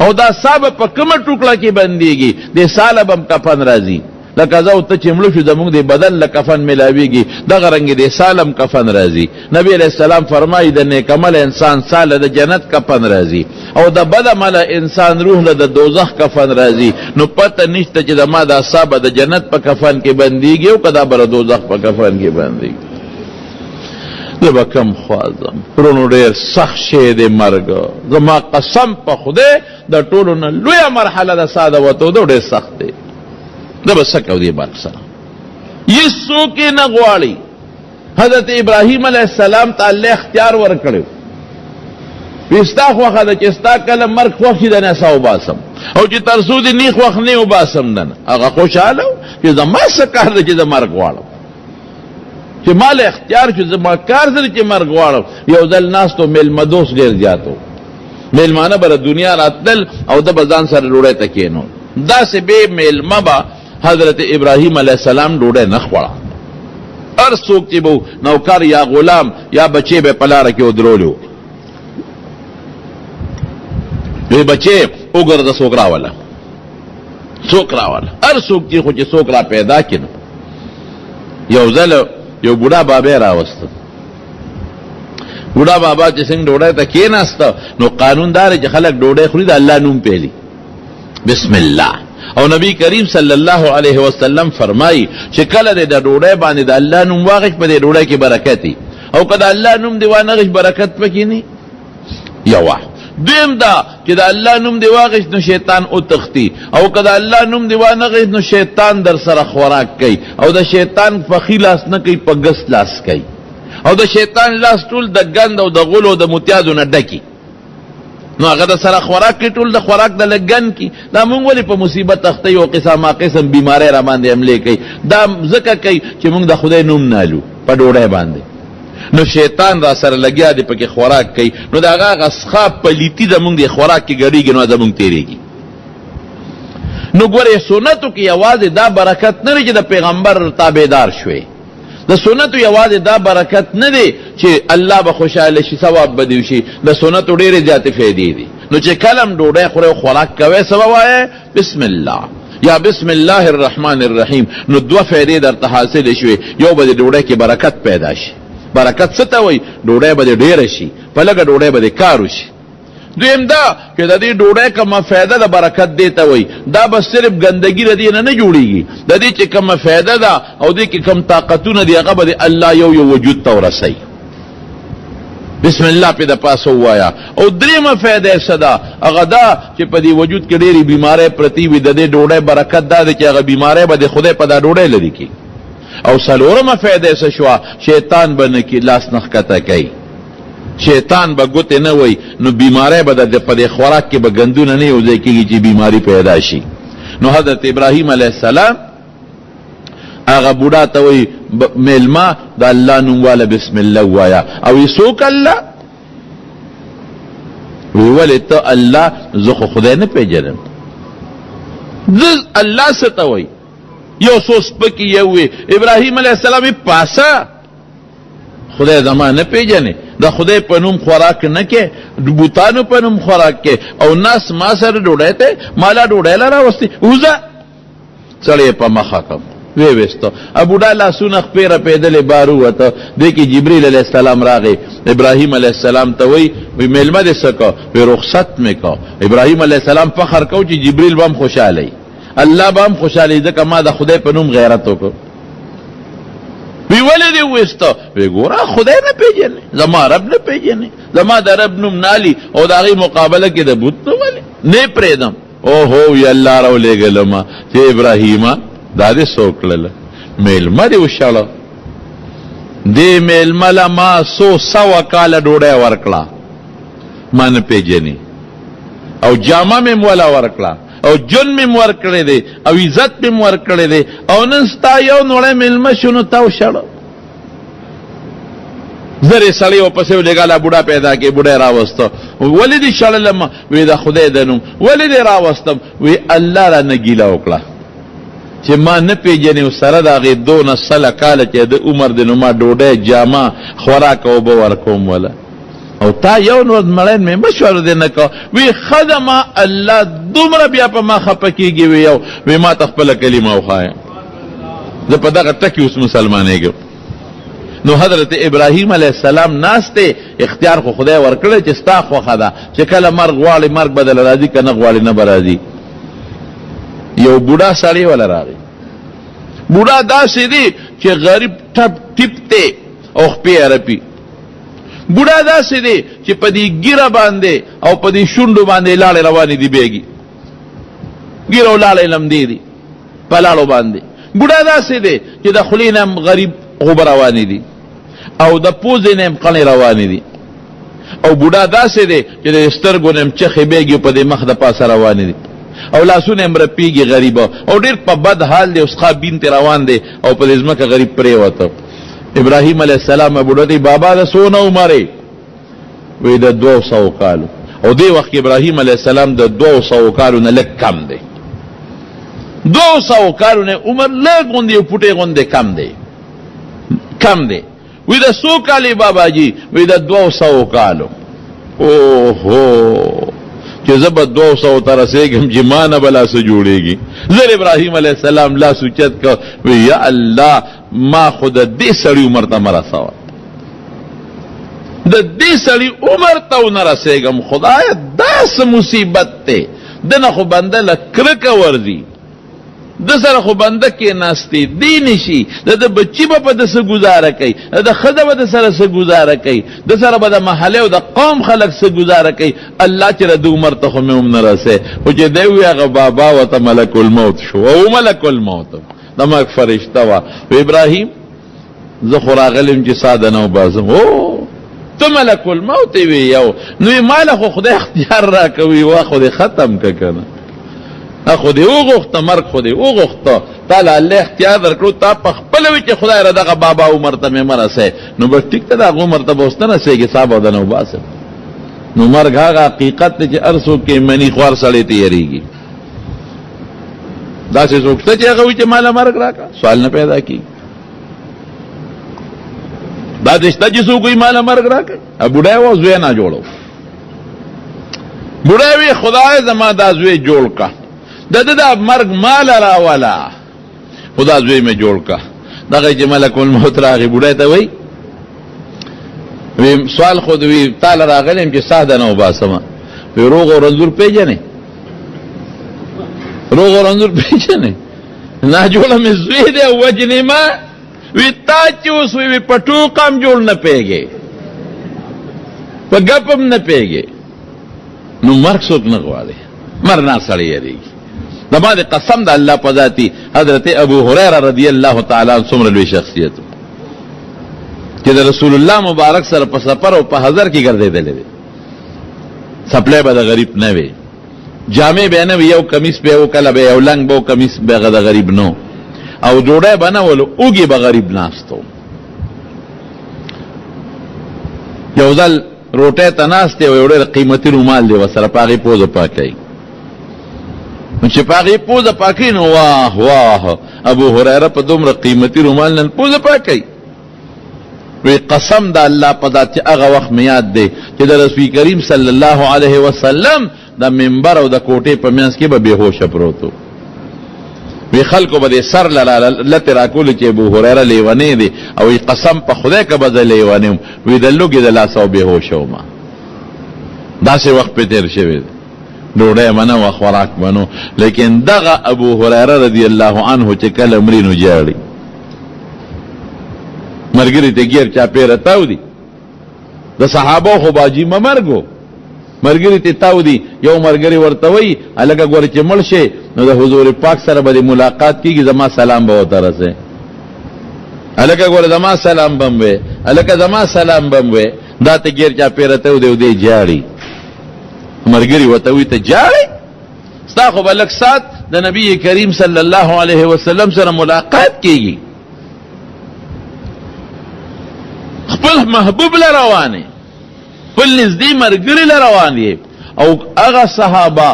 او دا سا به په کومه ټوکړه کې بندېږي؟ دې سا له به هم کفن راځي. لکه زه او ته چې مړه شو زمونږ د بدن له کفن میلاویږي دغه رنګې د سالم کفن راځي. نبی علیہ السلام فرمایي د نیک عمل انسان ساله د جنت کفن راځي او د بد عمل انسان روح له د دوزخ کفن راځي. نو پته نشته چې د ما دا سا به د جنت په کفن کې بندېږي او که دا به د دوزخ په کفن کې بندېږي. زه به کم خوازم رونو ډېر سخت شی دی مرګ. زما قسم په خدای د ټولو نه لویه مرحله د سا د وتو ده ډېر سخت دی. دا به څه کوو دې مرګ سره؟ هېڅ څوک یې نه غواړي. حضرت ابراهیم علیه السلام ته الله اختیار ورکړی وی ستا خوښه ده چې ستا کله مرګ خوښ شي دنه سا وباسم او چې تر څو دې نه خوښ نه وباسم دنه. هغه خوشحاله و چې زما څه کار ده چې زه مرګ غواړم، چې ما له اختیار شو زما کار سره چې مرګ غواړم. یو ځل ناستو میلمه دوست ډېر زیات و، میلمانه به دنیا راتلل او ده به ځان سره ډوډۍ ته کېنو. داسې بې میلمه به حضرت ابراهیم علیه السلام ډوډۍ نه خوړه. هر څوک چې به نوکر یا غلام یا بچې به په لاره کې ودرولو وی بچې وګرځه څوک راوله څوک راوله. هر څوک چې خو چې څوک را پیدا کړي. یو ځل یو بوډا بابی راوسته. بوډا بابا چې څنګه ډوډۍ ته کېناسته نو قانون دار چې خلک ډوډۍ خوري د الله نوم پیلي بسم الله. او نبی کریم صلی الله علیه وسلم فرمایي چې کله د ډوډۍ باندې د الله نوم واغښ په دې ډوډۍ کې برکت وي او که د الله نوم دې وانغښ برکت پکې نه. یوه دویم دا چې د الله نوم دی واغېست نو شیطان او تختی، او که د الله نوم دی وانغېست نو شیطان در سره خوراک کوي، او د شیطان پخی لاس نه کوي، په ګس لاس کوي، او د شیطان لاس ټول د ګند او د غلو د متیازو نه ډکي، نو هغه د سره خوراک کوي، ټول د خوراک د لګن کی. دا مونږ ولې په مصیبت اخته یو قسم قسم بیماری را باندې حمله کوي؟ دا ځکه کوي چې مونږ د خدای نوم نالو په ډوډۍ باندې، نو شیطان را سره لګیا دی پکې خوراک کوي، نو دا هغه څخه پلیتی د مونږ د خوراک کې ګډیږي، نو زمونږ تیریږي. نو ګورې سنتو کې یوازې دا برکت نه دی چې د پیغمبر تابعدار شوي، د سنتو یوازې دا برکت نه دی چې الله به خوشاله شي، ثواب به دی شي، د سنتو ډېرې زیاتې فایدې دي. نو چې کلم ډوډۍ خورئ خوراک کوئ څه به وایې؟ بسم الله یا بسم الله الرحمن الرحیم، نو دوه فایدې درته حاصلې شوې. یو به د ډوډۍ کې برکت پیدا شي. برکت څه ته وایي؟ ډوډۍ به دې ډېره شي، په لږه ډوډۍ به دې کار وشي. دویم دا چې د دې ډوډۍ کومه فایده د برکت دی ته وایي، دا به صرف ګندګي د دې نه جوړېږي، د دې چې کومه فایده ده او دې کې کوم طاقتونه دي هغه به د الله یو وجود ته ورسوي. بسم الله پې د پاسه ووایه. او درېیمه فایده یې څه ده؟ هغه دا چې په دې وجود کې ډېرې بیمارۍ پرتې وي، د دې ډوډۍ برکت دا دی چې هغه بیمارۍ به د خدای په دا ډوډۍ لرې کړي. او څلورمه فایده یې څه شوه؟ شیطان به نه کي لاس نه ښکته کوي، شیطان به ګوتې نه وای، نو بیماری به د په دې خوراک کې به ګندونه نه یو ځای کېږي چې بیماری پیدا شي. نو حضرت ابراهیم علیه السلام هغه بوډا ته وایي میلمه د الله نوم واله بسم الله ووایه. او وی څوک الله؟ وی ولې ته الله؟ زه خو خدای نه پېژنم. زه الله څه ته وایي؟ یو څو سپکې یو وی ابراهیم علیه السلام یې پاسه خدای زما نه پېژنې، د خدای په نوم خوراک نه کې، د بوتانو په نوم خوراک کې، او ناس ما سره ډوډۍ ته مالا ډوډۍ له راوستې وځه. سړی په مخه کړم ویې ویسته، بوډا لاسونه خپې رپېدلې بار ووته. دې کې جبریل علیه السلام راغی، ابراهیم علیه السلام ته وی میلمه دې څه کو؟ وی رخصت مې کو. ابراهیم علیه السلام فخر کو چې جبریل به هم خوشحالی، الله به هم خوشحالی، ځکه ما د خدای په نوم غیرت وکړ. وی ولې دې وویسته؟ وی ګوره خدای نه پېژنې، زما رب نه پېژنې، زما د رب نوم نالي، او د هغې مقابله کې د بوت نوم ولې نه پرېږدم. اوهو وی الله راولېږلمه چې ابراهیمه دا دې څه وکړله؟ میلمه دې وشړه. دې میلمه له ما 100 کاله ډوډۍ ورکړه، ما نه پېژنې، او جامه مې وله ورکړه، او جون مې ورکړی دی، او عزت مې ورکړی دی، او نن ستا یو نوړی میلمه شو نو تا وشړه. زرې سړی ورپسې ولېږله، بوډا پیدا کې بوډۍ راوسته. ولې دې شړلم؟ وی د خدای د نوم. ولې دې راوستم؟ وی الله رانه ګیله وکړه چې ما نه پېژنې، او سره د هغې 12 کاله چې د عمر دی، نو ما ډوډۍ جامه خوراک او اوبه ورکوم وله، او تا یو نور مړین مې مشوره دې نه کو. وی ښه ما الله دومره بیا په ما خفه کېږي. وی ما ته خپله کلمه وښایه، زه په دغه ټکي اوس مسلمانېږم. نو حضرت ابراهیم علیه السلام ناست دی، اختیار خو خدای ورکړی چې ستا خوښه ده چې کله مرګ غواړې مرګ به دله راځي، که نه غواړې نه به راځي. یو بوډا سړی وله راغی. بوډا داسې دی چې غریب ټپ ټیپ دی او خپې رپي. بوډا داسې دی چې په دې ګیره باندې او په دې شونډو باندې لاړې روانې دي بیګي، ګیره او لاړې لمدې دي په لاړو باندې. بوډا داسې دی چې د خولې نه هم غریب غوبه روانې دي، او د پوزې نه هم قڼې روانې دي. او بوډا داسې دی چې د سترګو نه هم چخې بیګي په دې مخ د پاسه روانې دي، او لاسونه هم رپېږي غریبه، او ډېر په بد حال دی، اوس خا بین ته روان دی، او په دې ځمکه غریب پرېوته. ابراهیم علیه السلام بوډا دی بابا د څونه عمرې؟ وی د 200 کالو. او دې وخت کې ابراهیم علیه السلام د 200 کالو نه لږ کم دی، 200 کالو نه عمر لږ غوندې یو فوټې غوندې کم دی. وی د څو کالې بابا جي؟ وی د 200 کالو. اوهو چې زه به 200 ته رسېږم چې ما نه به لاسه جوړېږي. زر ابراهیم علیه السلام لاس اوچت کړ، وی یا الله ما خو د دې سړي عمر ته مه رسوه، د دې سړي عمر ته ونه رسېږم. خدایه دا څه مصیبت دی، دنه خو بنده له کرکه ورځي، د سره خو بنده کې ناستی دی نشي د بچی به په د څه گزاره کوي د ښځه به د سره څه گزاره کوي د سره به د محلې او د قوم خلک څه گزاره کوي الله چې د عمر ته خو مې هم نه رسې خو چې دی وي هغه بابا ورته ملک الموت شو او ملک الموت د مرګ فرشته وه ابراهیم زه خو راغلم چې ساده نه وباسم او ته ملک الموت وي یو نو یې ماله خو خدای اختیار را کوي وا خو دې ختم که که نه خو دې وغوښته مرګ خو دې وغوښته تا له الله اختیار در کړو تا په خپله وي چې خدای را دغه بابا عمر ته مې مه رسی نو بس ټیک ته د هغه عمر ته به اوس نه رسېږي سا به دنه وباسم نو مرګ هغه حقیقت دی چې هر څوک کې مني خوار سړی ته یېرېږي داسې څوک شته چې هغه وي چې ماله مرګ راکړه سوال نه پیدا کېږي داسې شته چې څوک وي ماله مرګ راکړه بوډی و زوی نه جوړو بوډی وي خدای زما دا زوی جوړ که د ده دا مرګ ماله راوله خو دا زوی مې جوړ که دغه چې ملک الموت راغی بوډی ته وایي سوال خود وی تاله راغلیم چې ساده نه وباسمه وی روغ او رنځور پیژنې روغ او رنځور پیژنې ناجوړه مې زوی دی وجنې ما وی تا چې اوس وی په ټوقه هم جوړ نه پیږې په ګپ هم نه پیږې نو مرګ څوک نه غواړي مرنا سړی یېرېږي د ما د قسم د الله په ذاتي حضرت ابو هریره رضی الله تعالی عنه څومره لوی شخصیت چې د رسول الله مبارک سره په سفر او په حضر کې ګرځېدلی دی څپلی به د غریب نه وي جامې به نه وي یو کمیس به یو کله به یو لنګ به و کمیس به د غریب نو او ډوډۍ به نه ولو اوږې به غریب ناستو یو ځل روټۍ ته ناست دی او یو ډېر قیمتي رومال دی ورسره په هغې پوزه پاکوي نو چې په هغې پوزه پاکوي نو واه واه ابو هریره په دومره قیمتي رومال نن پوزه پاکوي وی قسم د الله په ذات چې هغه وخت مې یاد دی چې د رسول کریم صلی الله علیه وسلم د منبر او د کوټې په منځ کې به بېهوشه پروت و وی خلکو به دې سر لتې راکولې چې ابو هریره لیونی دی او وی قسم په خدای که به زه لیونی وم وی د لوږې د لاسه او بېهوشه ومه داسې وخت پې تېر شوی دی ډوډۍ به نه وه خوراک به نو لیکن دغه ابو هریره رضی الله عنه چې کله مري نو جاړي مرګري ته ګیر چاپېره تاو دي د صحابو خو باجیمه مرګو مرګري ته تاو دي یو مرګري ورته وایي هلکه ګوره چې مړ شي نو د حضور پاک سره به ملاقات کېږي زما سلام به ورته رسې هلکه ګوره زما سلام به م وې هلکه زما سلام به م وې دا ته ګیر چاپېره تاو دی او دی جاړي مرګري ورته وایي ته جاړې ستا خو به لږ ساعت د نبي کریم صلی الله علیه وسلم سره ملاقات کېږي خپل محبوب لروانه خپل نزدې مرګري لروانه او هغه صحابه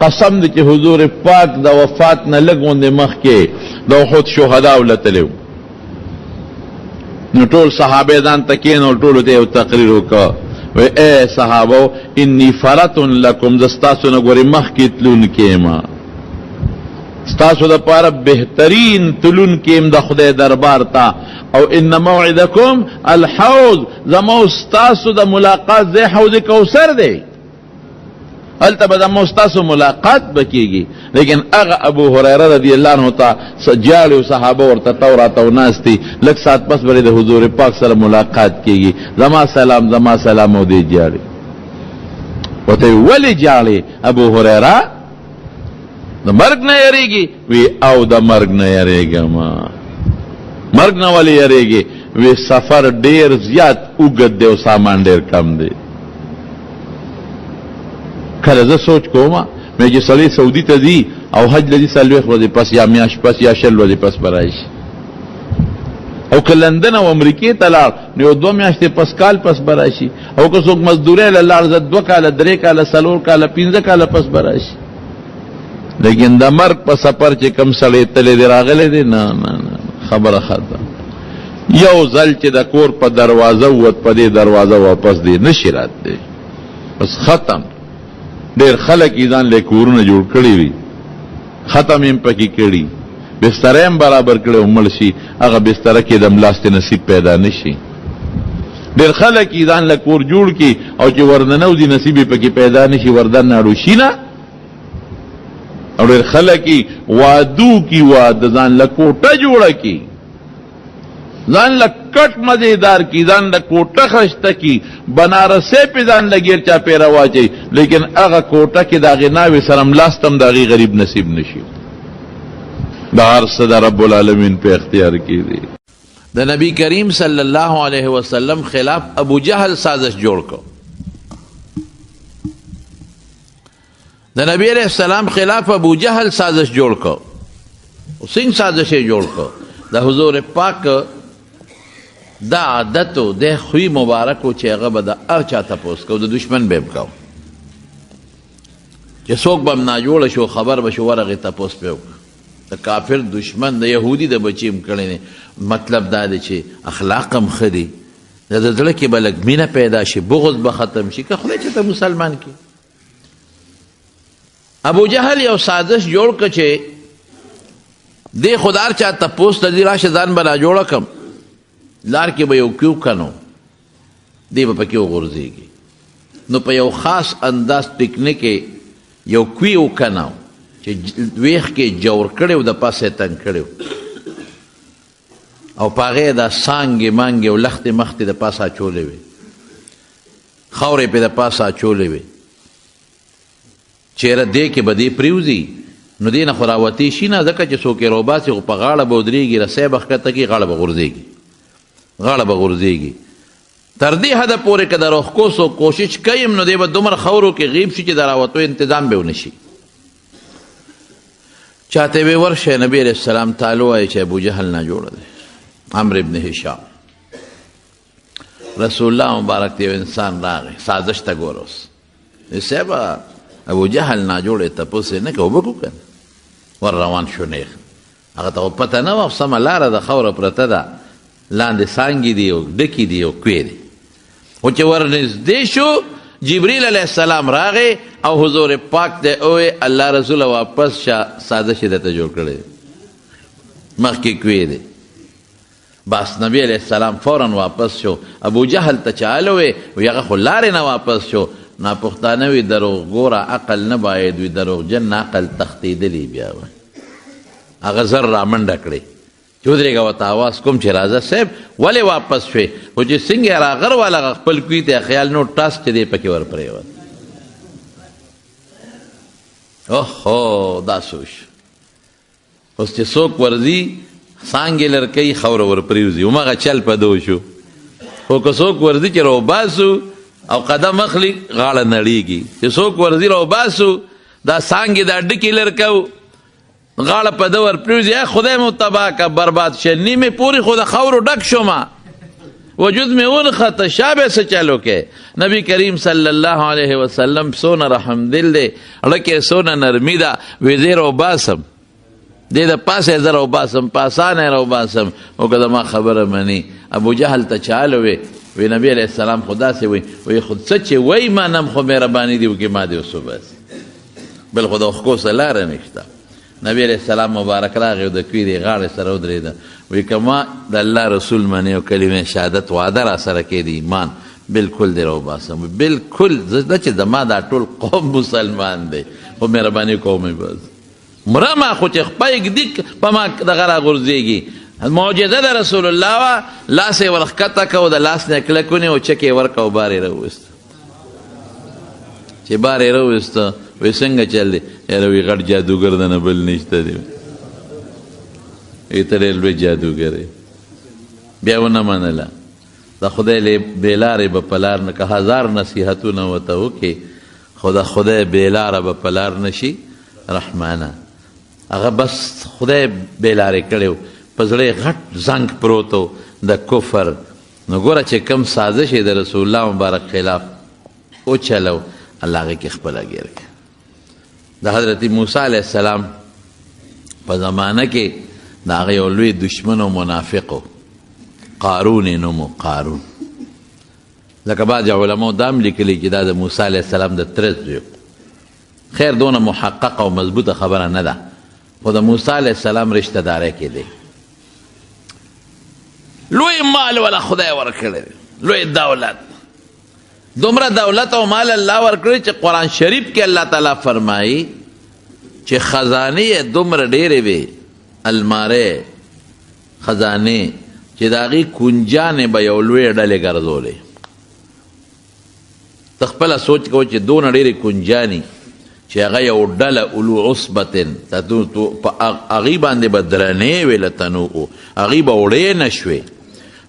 قسم دې چې حضور پاک د وفات نه لږ غوندې مخکې د احد شهدا ولتلو نو ټول صحابه ځان ته کېنول ټولو ته یو تقریر وکړه وی اے صحابه انی فرط لکم ز ستاسو نه ګورې مخکې تلونکی یم ستاسو دپاره بهترین تلونکی یم د خدای دربار ته او ان موعدکم الحوض زما ستاسو د ملاقات ځای حوض کوثر دی هلته به زما ستاسو ملاقات به کېږي لیکن هغه ابو هریره رضی الله عنه ته جاړي او صحابه ورته تو راته ناستي لږ ساعت پس به د حضور پاک سره ملاقات کېږي زما سلام او دی جاړي ورته ولې جاړي ابو هریره د مرګ نه یریږي وی او د مرګ نه یریږم مرګ نه ولې یریږي وی سفر ډیر زیات اوږد دی او سامان ډیر کم دی کله زه سوچ کوم مې چې سړی سعودي ته ځي او حج لدي څلوېښت ورځې پس یا میاشت پس یا شل ورځې پس به راشي او که لندن او امریکې ته لاړ نو یو 2 میاشتې پس کال پس به راشي او که څوک مزدورۍ له لاړ زه 2 کاله 3 کاله 4 کاله 15 کاله پس به راشي لیکن د مرګ په سفر چې کم سړی تللی دی راغلی دی نه خبره ختم یو ځل چې د کور په دروازه ووت په دې دروازه واپس دی نشي راتلی بس ختم ډېر خلک یې ځان له کورونه جوړ کړي وي ختم یې پکې کړي بستره هم برابر کړی او مړ شي هغه بستره کې د ملاستې نصیب پیدا نه شي ډېر خلک یې ځان له کور جوړ کړي او چې ورننه وځي نصیب یې پکې پیدا نه شي وردن نه اړو شي نه او ډېر خلک وادو کی واده ځان له کوټه جوړه کی، ځان له کټ مزیدار کی، ځان له کوټه خشته کی، بنارسۍ پې ځان له ګیر چاپېره واچوي، لیکن هغه کوټه کې د هغې ناوې سره ملاست هم د هغې غریب نصیب نشي. دا هر څه د رب العالمین په اختیار کې دی. د نبی کریم صلی الله علیه وسلم خلاف ابو جهل سازش جوړ کو. د نبی علیہ السلام خلاف ابو جهل سازش جوړ کو. څنګه سازش یې جوړ کو؟ د حضور پاک دا عادتو د خوی مبارکو چې هغه به د هر چا تپوس کو، د دشمن به یې کو چې څوک به هم ناجوړه شو خبر به شو ورغې تپوس پې وکړه. د کافر دشمن د یهودي د بچي هم کړی دی. مطلب دا دی چې اخلاق هم ښه دي، د زړه کې به لږ مینه پیدا شي، بغض به ختم شي که خدای چې ته مسلمان کې. ابو جهل یو سازش جوړ که چې دې خدار چا تپوس ته دې راشه ځان به ناجوړه کم، لار کې به یو کیو کنو دې به پکې وغورځېږي. نو په یو خاص انداز ټکنې کې یو کوي وکنو چې ویښ کې جوړ کړی و، د پاسه یې تنګ کړی و، او په هغې دا سانګې مانګې او لختې مختې د پاسه اچولې وې، خاورې پې د پاسه اچولې وې. چېره دې کې به دې پرېوځي نو دې نه خو راوتې شي نه، ځکه چې څوک یې راوباسي خو په غاړه به ودرېږي، رسی به ښکته کړي، غاړه به غورځېږي، غاړه به غورځېږي. تر دې حده پورې که د روښکو څوک کوشش کوي نو دی به دومره خاورو کې غیب شي چې د راوتو انتظام به ونه شي. چاته به ورشه نبی علیہ السلام تعالی وایي چې ابو جهل نه جوړه دی. عمرو ابن هشام رسول الله مبارک ته یو انسان راغی، سازش ته ګوره اوس صاحب ابو جهل نه جوړې تپوس یې نه کوه وبکو که ور روان شو نیغ. هغه ته پته نه وه سمه لاره د خاوره پرته ده، لاندې سانګې دي او ډکې دي او کوې دي. خو چې ورنږدې شو جبریل علیه السلام راغی او حضور پاک ته ووی الله رسوله واپس شه، سازش یې درته جوړ کړی دی، مخکې کوې دی. بس نبی علیه السلام فوراً واپس شو. ابو جهل ته چې هله وی هغه خو لارې نه واپس شو. ناپختانه وي دروغ ګوره عقل نه باید وي، دروغجن نه عقل تښتېدلی بیا وی. هغه زر را منډه کړې چې ودرېږه ورته اواز کوم چې راځه صاحب ولې واپس شوې؟ خو چې څنګه یې راغر والا خپل کوي ته خیال نو ټاس چې دی پکې ور پرېوت. اوهو دا سوش اوس چې څوک ورځي څانګې لرکوي خاوره ور پرېوځي، هماغه چل په دو شو. خو که څوک ورځي چې راوباسو او قدم اخلي غاړه نړېږي، چې څوک ورځي راوباسو دا څانګې دا ډکې لرکو غاړه په ده ور پرېوځي، خدای مو تباه که برباد شه، نیمې پورې خو د خاورو ډک شومه، وجود مې ونښته، شا به څه چل وکړې. نبی کریم صلی الله علیه وسلم څونه رحم دل دی، زړه کې څونه نرمي ده. وی زه راوباسم، دې د پاسه یې زه راوباسم، په اسانه یې راوباسم. او که زما خبره مني ابو جهل ته چې هله وی نبی علیه السلام خو داسې وی خو څه چې وی منم خو مهرباني دې وکړي ما دې وسوباسي، بل خو د اوښکو څه لاره نشته. نبی علیہ السلام مبارک راغی او د کوي د غاړې سره ودرېده. وی که ما د الله رسول منې او کلمې شهادت وعده را سره کې د ایمان بلکل دې راوباسم، بلکل زه چې زما دا ټول قوم مسلمان دی خو مهرباني کوم بس مرمه، خو چې خپه ږدي په ما دغه راغورځېږي. معجزه د رسول الله وه، لاس یې ورښکته که او د لاس نه یې کلک ونیو او چک یې ورکه او بار یې راوویسته. چې بار یې راوویسته وی څنګه چل دی؟ یاره وی غټ جادوګر ده نه بل نشته دی. وی ته ډېر لوی جادوګر یې. بیا ونه منله. د خدای بې لارې به په لار نه که هزار نصیحتونه ورته وکړي خو د خدای بې لاره به په لار نه شي رحمانه. هغه بس خدای بې لارې کړی و، په زړه یې غټ زنګ پروت و د کفر. نو ګوره چې کم سازش یې د رسول الله مبارک خلاف وچلو الله هغې کې خپله ګیر کړه. د حضرت موسی علیه السلام په زمانه کې د هغه یو لوی دشمن او منافق و، قارون یې نوم و، قارون. لکه بعض علماو دا هم لیکلي چې دا د موسی علیه السلام د تره زوی و. خیر دونه محققه او مضبوطه خبره نه ده، خو د موسی علیه السلام رشته داری کې دی. لوی مال ولا خدای ورکړی، لوی دولت، دومره دولت او مال الله ورکړی چې قرآن شریف کې الله تعالی فرمایي چې خزانې یې دومره ډېرې وې، المارۍ خزانې چې د هغې کنجانې به یو لویې ډلې ګرځولې. ته خپله سوچ کوه چې دونه ډېرې کنجانې چې هغه یو ډله اولو عصبتن په هغې باندې به درنې وې له تنوع، هغې به وړې نه شوې.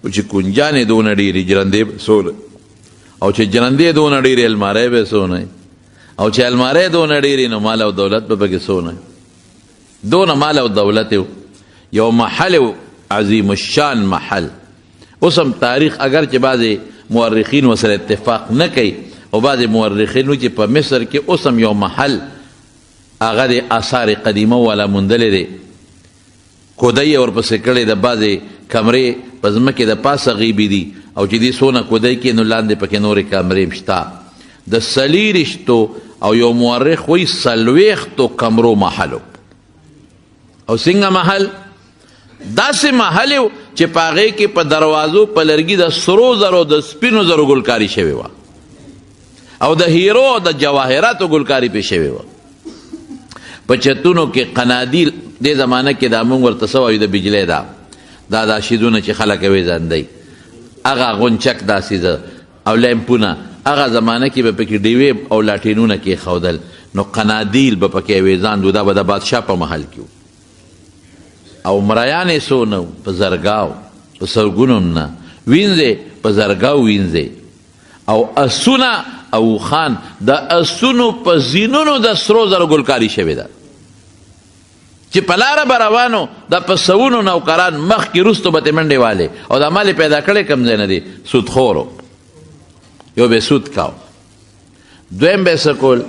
چې کنجانې دونه ډېرې جرندې به سونه، او چې جرندې دونه ډېرې المارۍ به سونه، او چې المارۍ دونه ډېرې نو مال او دولت به پکې سونه. دونه مال او دولت یو محل عظیم الشان محل. اوس هم تاریخ اگر چې بعضې مورخین ورسره اتفاق نه کوي، او بعضې مورخین وایي چې په مصر کې اوس هم یو محل هغه د آثار قدیمه والا موندلی دی، کودی یې ورپسې کړی د بعضې کمرې په ځمکې د پاسه غیبي دي، او چې دې څونه کودی کې نو لاندې پکې نورې کمرې شته. د څلېرویشتو او یو مورخ وایي 40 کمرو محل. او څنګه محل؟ داسې محل و چې په هغې کې په دروازو په لرګي د سرو زرو د سپینو زرو ګلکاري شوې وه، او د هیرو او د جواهراتو ګلکاري پې شوې وه. په چتونو کې قنادیل، دې زمانه کې دا مونږ ورته څه وایو د بجلۍ دا شیدونه چې خلک یې ویځندی، هغه غونچک دا سیزه او لیمپونه، هغه زمانه کې به پکې ډیوې او لاټینونه کېښودل، نو قنادیل به پکې ویځاندو، دا به د بادشاه په محل کې. او مریانې څو نه په زرګاو په سرګونو نه، وینځې په زرګاو وینځې، او اسونه او خان د اسونو په زینونو د سرو زرو ګلکاري شوې ده، چې په لاره به روانو د په سوونو نوکران مخکې وروستو به ترې منډې والې، او دا مال یې پیدا کړی کوم ځای نه دی؟ سودخورو. یو به سود کاو، دویم به یې څه کول؟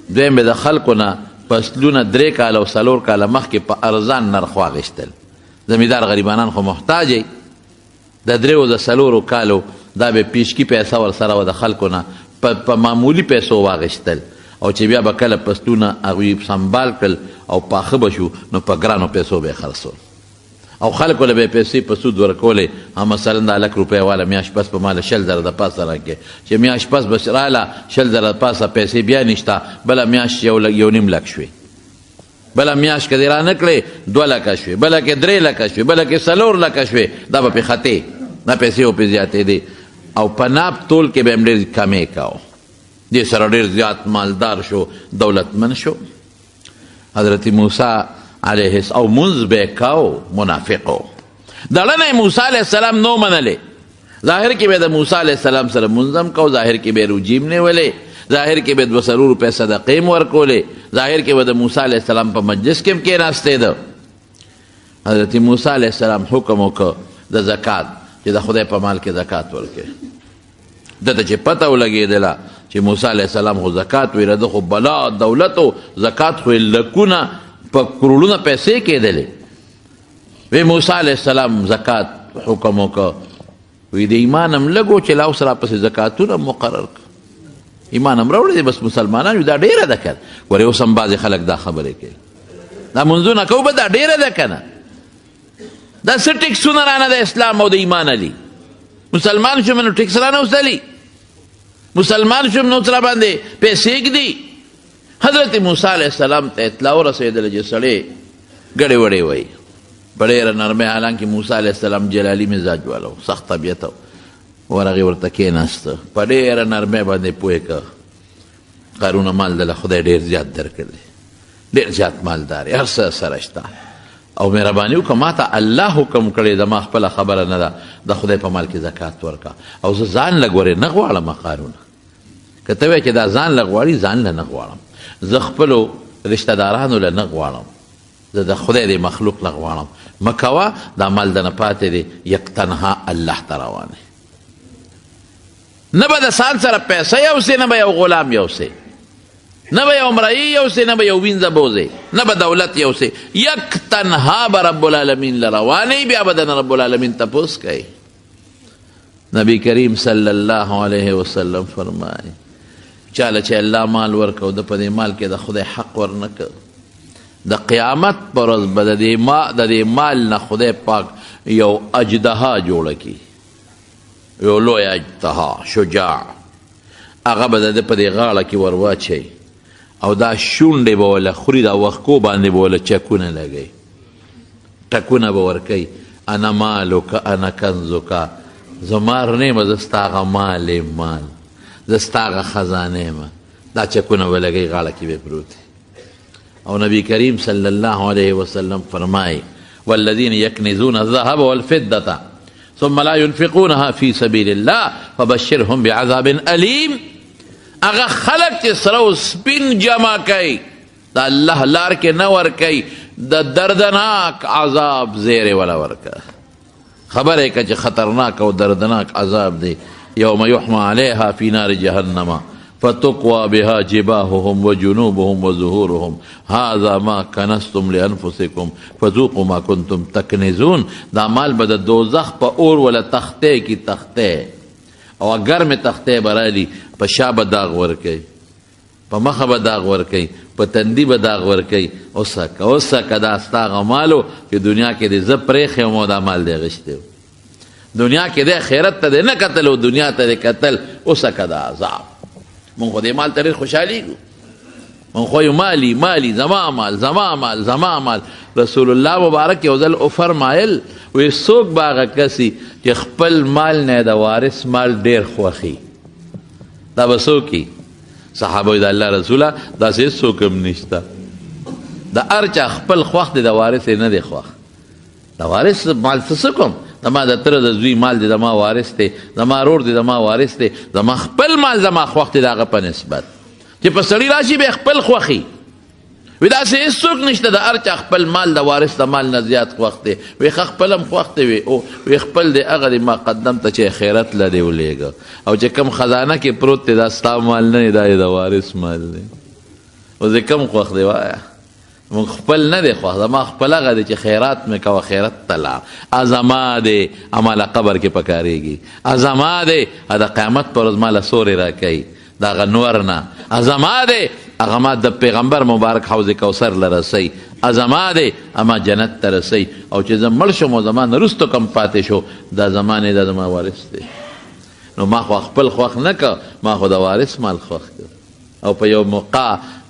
دویم به د خلکو نه فصلونه 3 کاله او 4 کاله مخکې په ارزان نرخ واخیستل. زمیندار غریبانان خو محتاج یې، د 3 او د 4 کالو دا به پیشکي پیسه ورسره وه د خلکو نه په معمولي پیسو واخیستل، او چې بیا به کله پستونه هغوی سنبال کړل او پاخه به شو، نو په ګرانو پیسو به یې خرڅول، او خلکو له به یې پیسې په سود ورکولې. مثلا دا 1,00,000 روپۍ والا میاشت پس په ماله 100,000 د پاسه راکړې، چې میاشت پس بس راله 100,000 د پاسه پیسې بیا نشته، بله میاشت 1,00,000 شوې، بله میاشت که دې را نه کړې 2 لکه شوې، بله کې 3 لکه شوې، بله کې 4 لکه شوې، دا به پې ختې، دا پیسې به پې زیاتېدې. او په ناب تول کې به هم ډېر کمې کاو، دې سره ډېر زیات مالدار شو، دولتمند شو. حضرت موسی علیه او منځ به یې کاو، منافقو دړنه یې موسی علیه السلام نو منلې. ظاهر کې به د موسی علیه السلام سره منځ هم کو، ظاهر کې به یې روجې نیولې، ظاهر کې به 200 روپۍ صدقې هم ورکولې، ظاهر کې به د موسی علیه السلام په مجلس کې هم کېناستېده. حضرت موسی علیه السلام حکم وکړ د زکات، چې د خدای په مال کې زکات ورکړي. دته چې پته ولګېدله چې موسی علیه السلام خو زکات ویله، ده خو بلا دولت و زکات خو یې لکونه په کروڑونه پیسې کېدلې. وی موسی علیه السلام زکات حکم وکړ، وی د ایمان هم لږ و چې لا اوس راپسې زکاتونه مقرر کړه، ایمان هم راوړی دی، بس مسلمانان یو دا ډېره ده که نه. ورې اوس هم بعضې خلک دا خبرې کوي، دا منځونه کوو به دا ډېره ده که نه؟ دا څه ټیکسونه رانه د اسلام او د ایمان علي؟ مسلمان شوم نو ټیکس رانه وسلي، مسلمان شوم نو سره باندې پیسې ږدي. حضرت موسی علیه السلام ته اطلاع ورسېدله چې سړی ګډې وړې وایي په ډېره نرمۍ، حالانکې موسی علیه السلام جلالي مزاج والا و، سخت طبیعت و. ورغې ورته کېناسته، په ډېره نرمۍ باندې پوه کړه، قارونه مال دله خدای ډېر زیات درکړی، ډېر زیات مالدار یې، هر څه سره شته، او مهرباني وکړه ما ته الله حکم کړی ده، ما خپله خبره نه ده، د خدای په مال کې زکات ورکړه. او زه ځان لږ ورې نه غواړم قارونه، که ته وایې چې دا ځان له غواړي، ځان له نه غواړم، زه خپلو رشته دارانو له نه غواړم، زه د خدای د مخلوق له غواړم. مه کوه، دا مال دنه پاتې دی، یک تنها الله ته روان دی. نه به د ځان سره پیسه یوسې، نه به یو غلام یوسې، نه به یو مرئی یوسې، نه به یو وینځه بوځې، نه به دولت یوسې، یک تنها به رب العالمین له روانې، بیا به دنه رب العالمین تپوس کوي. نبی کریم صلی الله علیه وسلم فرمایي چاله چې الله مال ورکو، د په دې مال کې د خدای حق ورنه کړ، د قیامت پر ورځ به د دې مال نه خدای پاک یو اجدها جوړه کړي، یو لوی اجدها شجاع، هغه به د په دې غاړه کې ور واچوي، او دا شونډې به وله خوري دا وښکو باندې به وله چکونه لګوي ټکونه به ورکوي انا مالک انا کنزک زما رڼې یم زه ستا هغه مال یم مال زه ستا هغه خزانه یم دا چکونه به لګوي غاړه کې به پروت او نبی کریم صلی الله علیه وسلم فرمایي والذین یکنزون الذهب والفضة ثم لا ينفقونها في سبيل الله فبشرهم بعذاب أليم اغا خلق چې سره و سپین جمع کوي دا الله لار کې نه ورکوي د دردناک عذاب زیری ولا ورکه خبره که چې خطرناک او دردناک عذاب دی یوم یحمى علیها فی نار جهنم فتقوى بها جباههم وجنوبهم وظهورهم هذا ما کنزتم لانفسکم فذوقوا ما کنتم تکنزون دا مال به د دوزخ په اور ولا تخته کی تخته او گرم تخته برالی په شا به داغ ورکوي په مخه به داغ ورکوي په تندي به داغ ورکوي اوسکه دا ستا هغه مالو چې دنیا کې دې زه پرېښی یم او دا مال دی اغوښتی دنیا کې دی خیرت ته دی نه کتل او دنیا ته دی کتل اوسکه دا عذاب مونږ خو دې مال ته ډېر خوشحالېږو مونږ خو یو مالی مالی زما مال زما مال زما مال رسول الله مبارک یو ځل وفرمایل وی څوک به هغه کسي چې خپل مال نه د وارث مال ډېر خوښي دا به څوک صحابه د الله رسوله داسې هېڅوک هم نشته د هر چا خپل خوښ دی د وارث یې نه دی خوښ د وارث مال څه کوم زما د تره د زوی مال دی زما وارث دی زما رور دی زما وارث دی زما خپل مال زما خوښ دی د هغه په نسبت چې په سړي راشي به خپل خوښي وی داسې هېڅوک نشته د هر چا خپل مال د وارث د مال نه زیات خوښ دی وی ښه خپل هم خوښ دی وی خپل دی هغه دی ما قدم ته چې خیرت له دی ولېږه او چې کوم خزانه کې پروت دی دا ستا مال نه دی دا یې د وارث مال دی اوس دې کوم خوښ دی وایه مونږ خپل نه دی خوښ زما خپل هغه دی چې خیرات مې کوه خیرت ته لاړ زما دی اماله قبر کې پکارېږي زما دی د قیامت پر ورځ ماله سورې راکوي د هغه نور نه زما دی هغه ما د پیغمبر مبارک حوض کوثر لرسی زما دی اما جنت ته رسی او چې زه مړ شم او زما نه وروسته کم پاتې شو دا زما نه دا زما وارث دی نو ما خو خپل خوښ نه که ما خو د وارث مال خوښ که او په یو موقع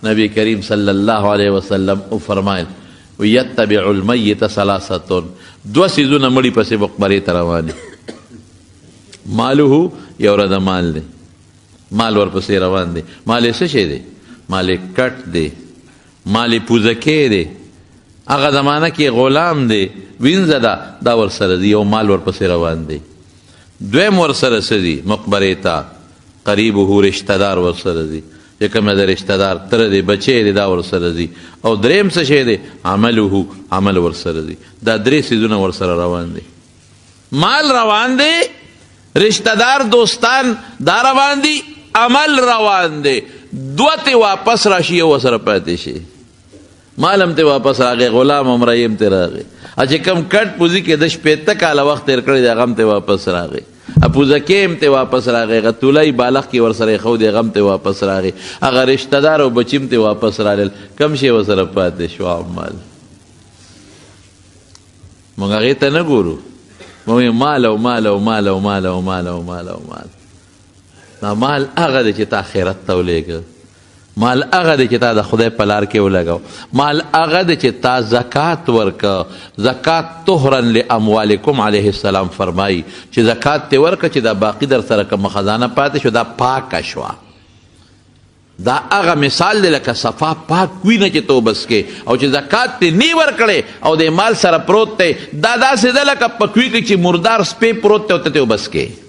نبی کریم صلی الله علیه وسلم وفرمایل یتبع المیت ثلاثة دوه څیزونه مړي پسې مقبرې ته روان مالو یو رده مال دی مال ورپسې روان دی مال یې څه شی دی مال یې کټ دی مال یې پوزکې دی هغه زمانه کې غلام دی وینځه ده دا ورسره دی یو مال ورپسې روان دی دویم ورسره څه دي مقبرې ته قریبه رشته دار ورسره دی چې کومه د رشته دار تره دی بچی دی دا ورسره دی او دریم څه شی دی عمله عمل ورسره دی دا درې څیزونه ورسره روان دی مال روان دی رشته دار دوستان دا روان دی عمل روان دی دوه ته واپس راشي یو ورسره پاتې شي مال هم ته واپس راغی غلام هم رایي هم ته راغی چې کوم کټ پوزي کې د شپېته کاله وخت تېر کړی دی هغه هم ته واپس راغی پوزکې هم ته واپس راغی هغه تولی بالغ کې ورسره یې ښودی هغه هم ته واپس راغی هغه رشته دار او بچي هم ته واپس رالل کم شی ورسره پاتې شو عمال موږ هغې ته نه ګورو موږ مال او مال او مال او مال او مال او مال او مال دا مال هغه دی چې تا خیرت ته ولېږه مال هغه دی چې تا د خدای په لار کې ولګو مال هغه دی چې تا زکات ورکه زکات طهرا لاموالکم علیه السلام فرمایي چې زکات ته ورکه چې دا باقي در سره کومه خزانه پاتې شو دا پاکه شوه دا هغه مثال دی لکه صفا پاک وي نه چې تو بس کې او چې زکات ته نی ورکړې او د مال سره پروت دی دا داسې ده لکه په کوي کې چې مردار سپی پروت دی او ته بس کې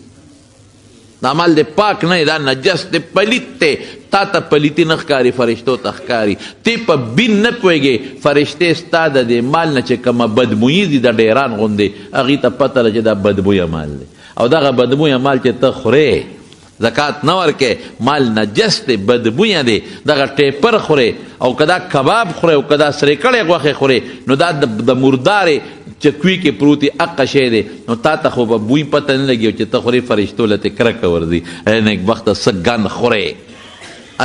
دا مال دی پاک نه دا نجس دی پلیت دی تا ته پلیتی نه ښکاري فرشتو ته ښکاري تی په بین نه پوهېږې فرشتې ستا د دې مال نه چې کومه بدبویي دي د ډیران غوندې هغې ته پته ده چې دا بدبویه مال دی او دغه بدبویه مال چې ته خورې زکات نه ورکې مال نجس دی بدبویه دی دغه ټیپر خورې او که دا کباب خورې او که دا سرې کړې غوښې خورې نو دا د مردارې چکوي کې پروتي اقه شی دی نو تا ته خو به بوی پته نه لګي چې ته خورې فرشتو له تې کرکه ورځي نیکبخته څه ګند خورې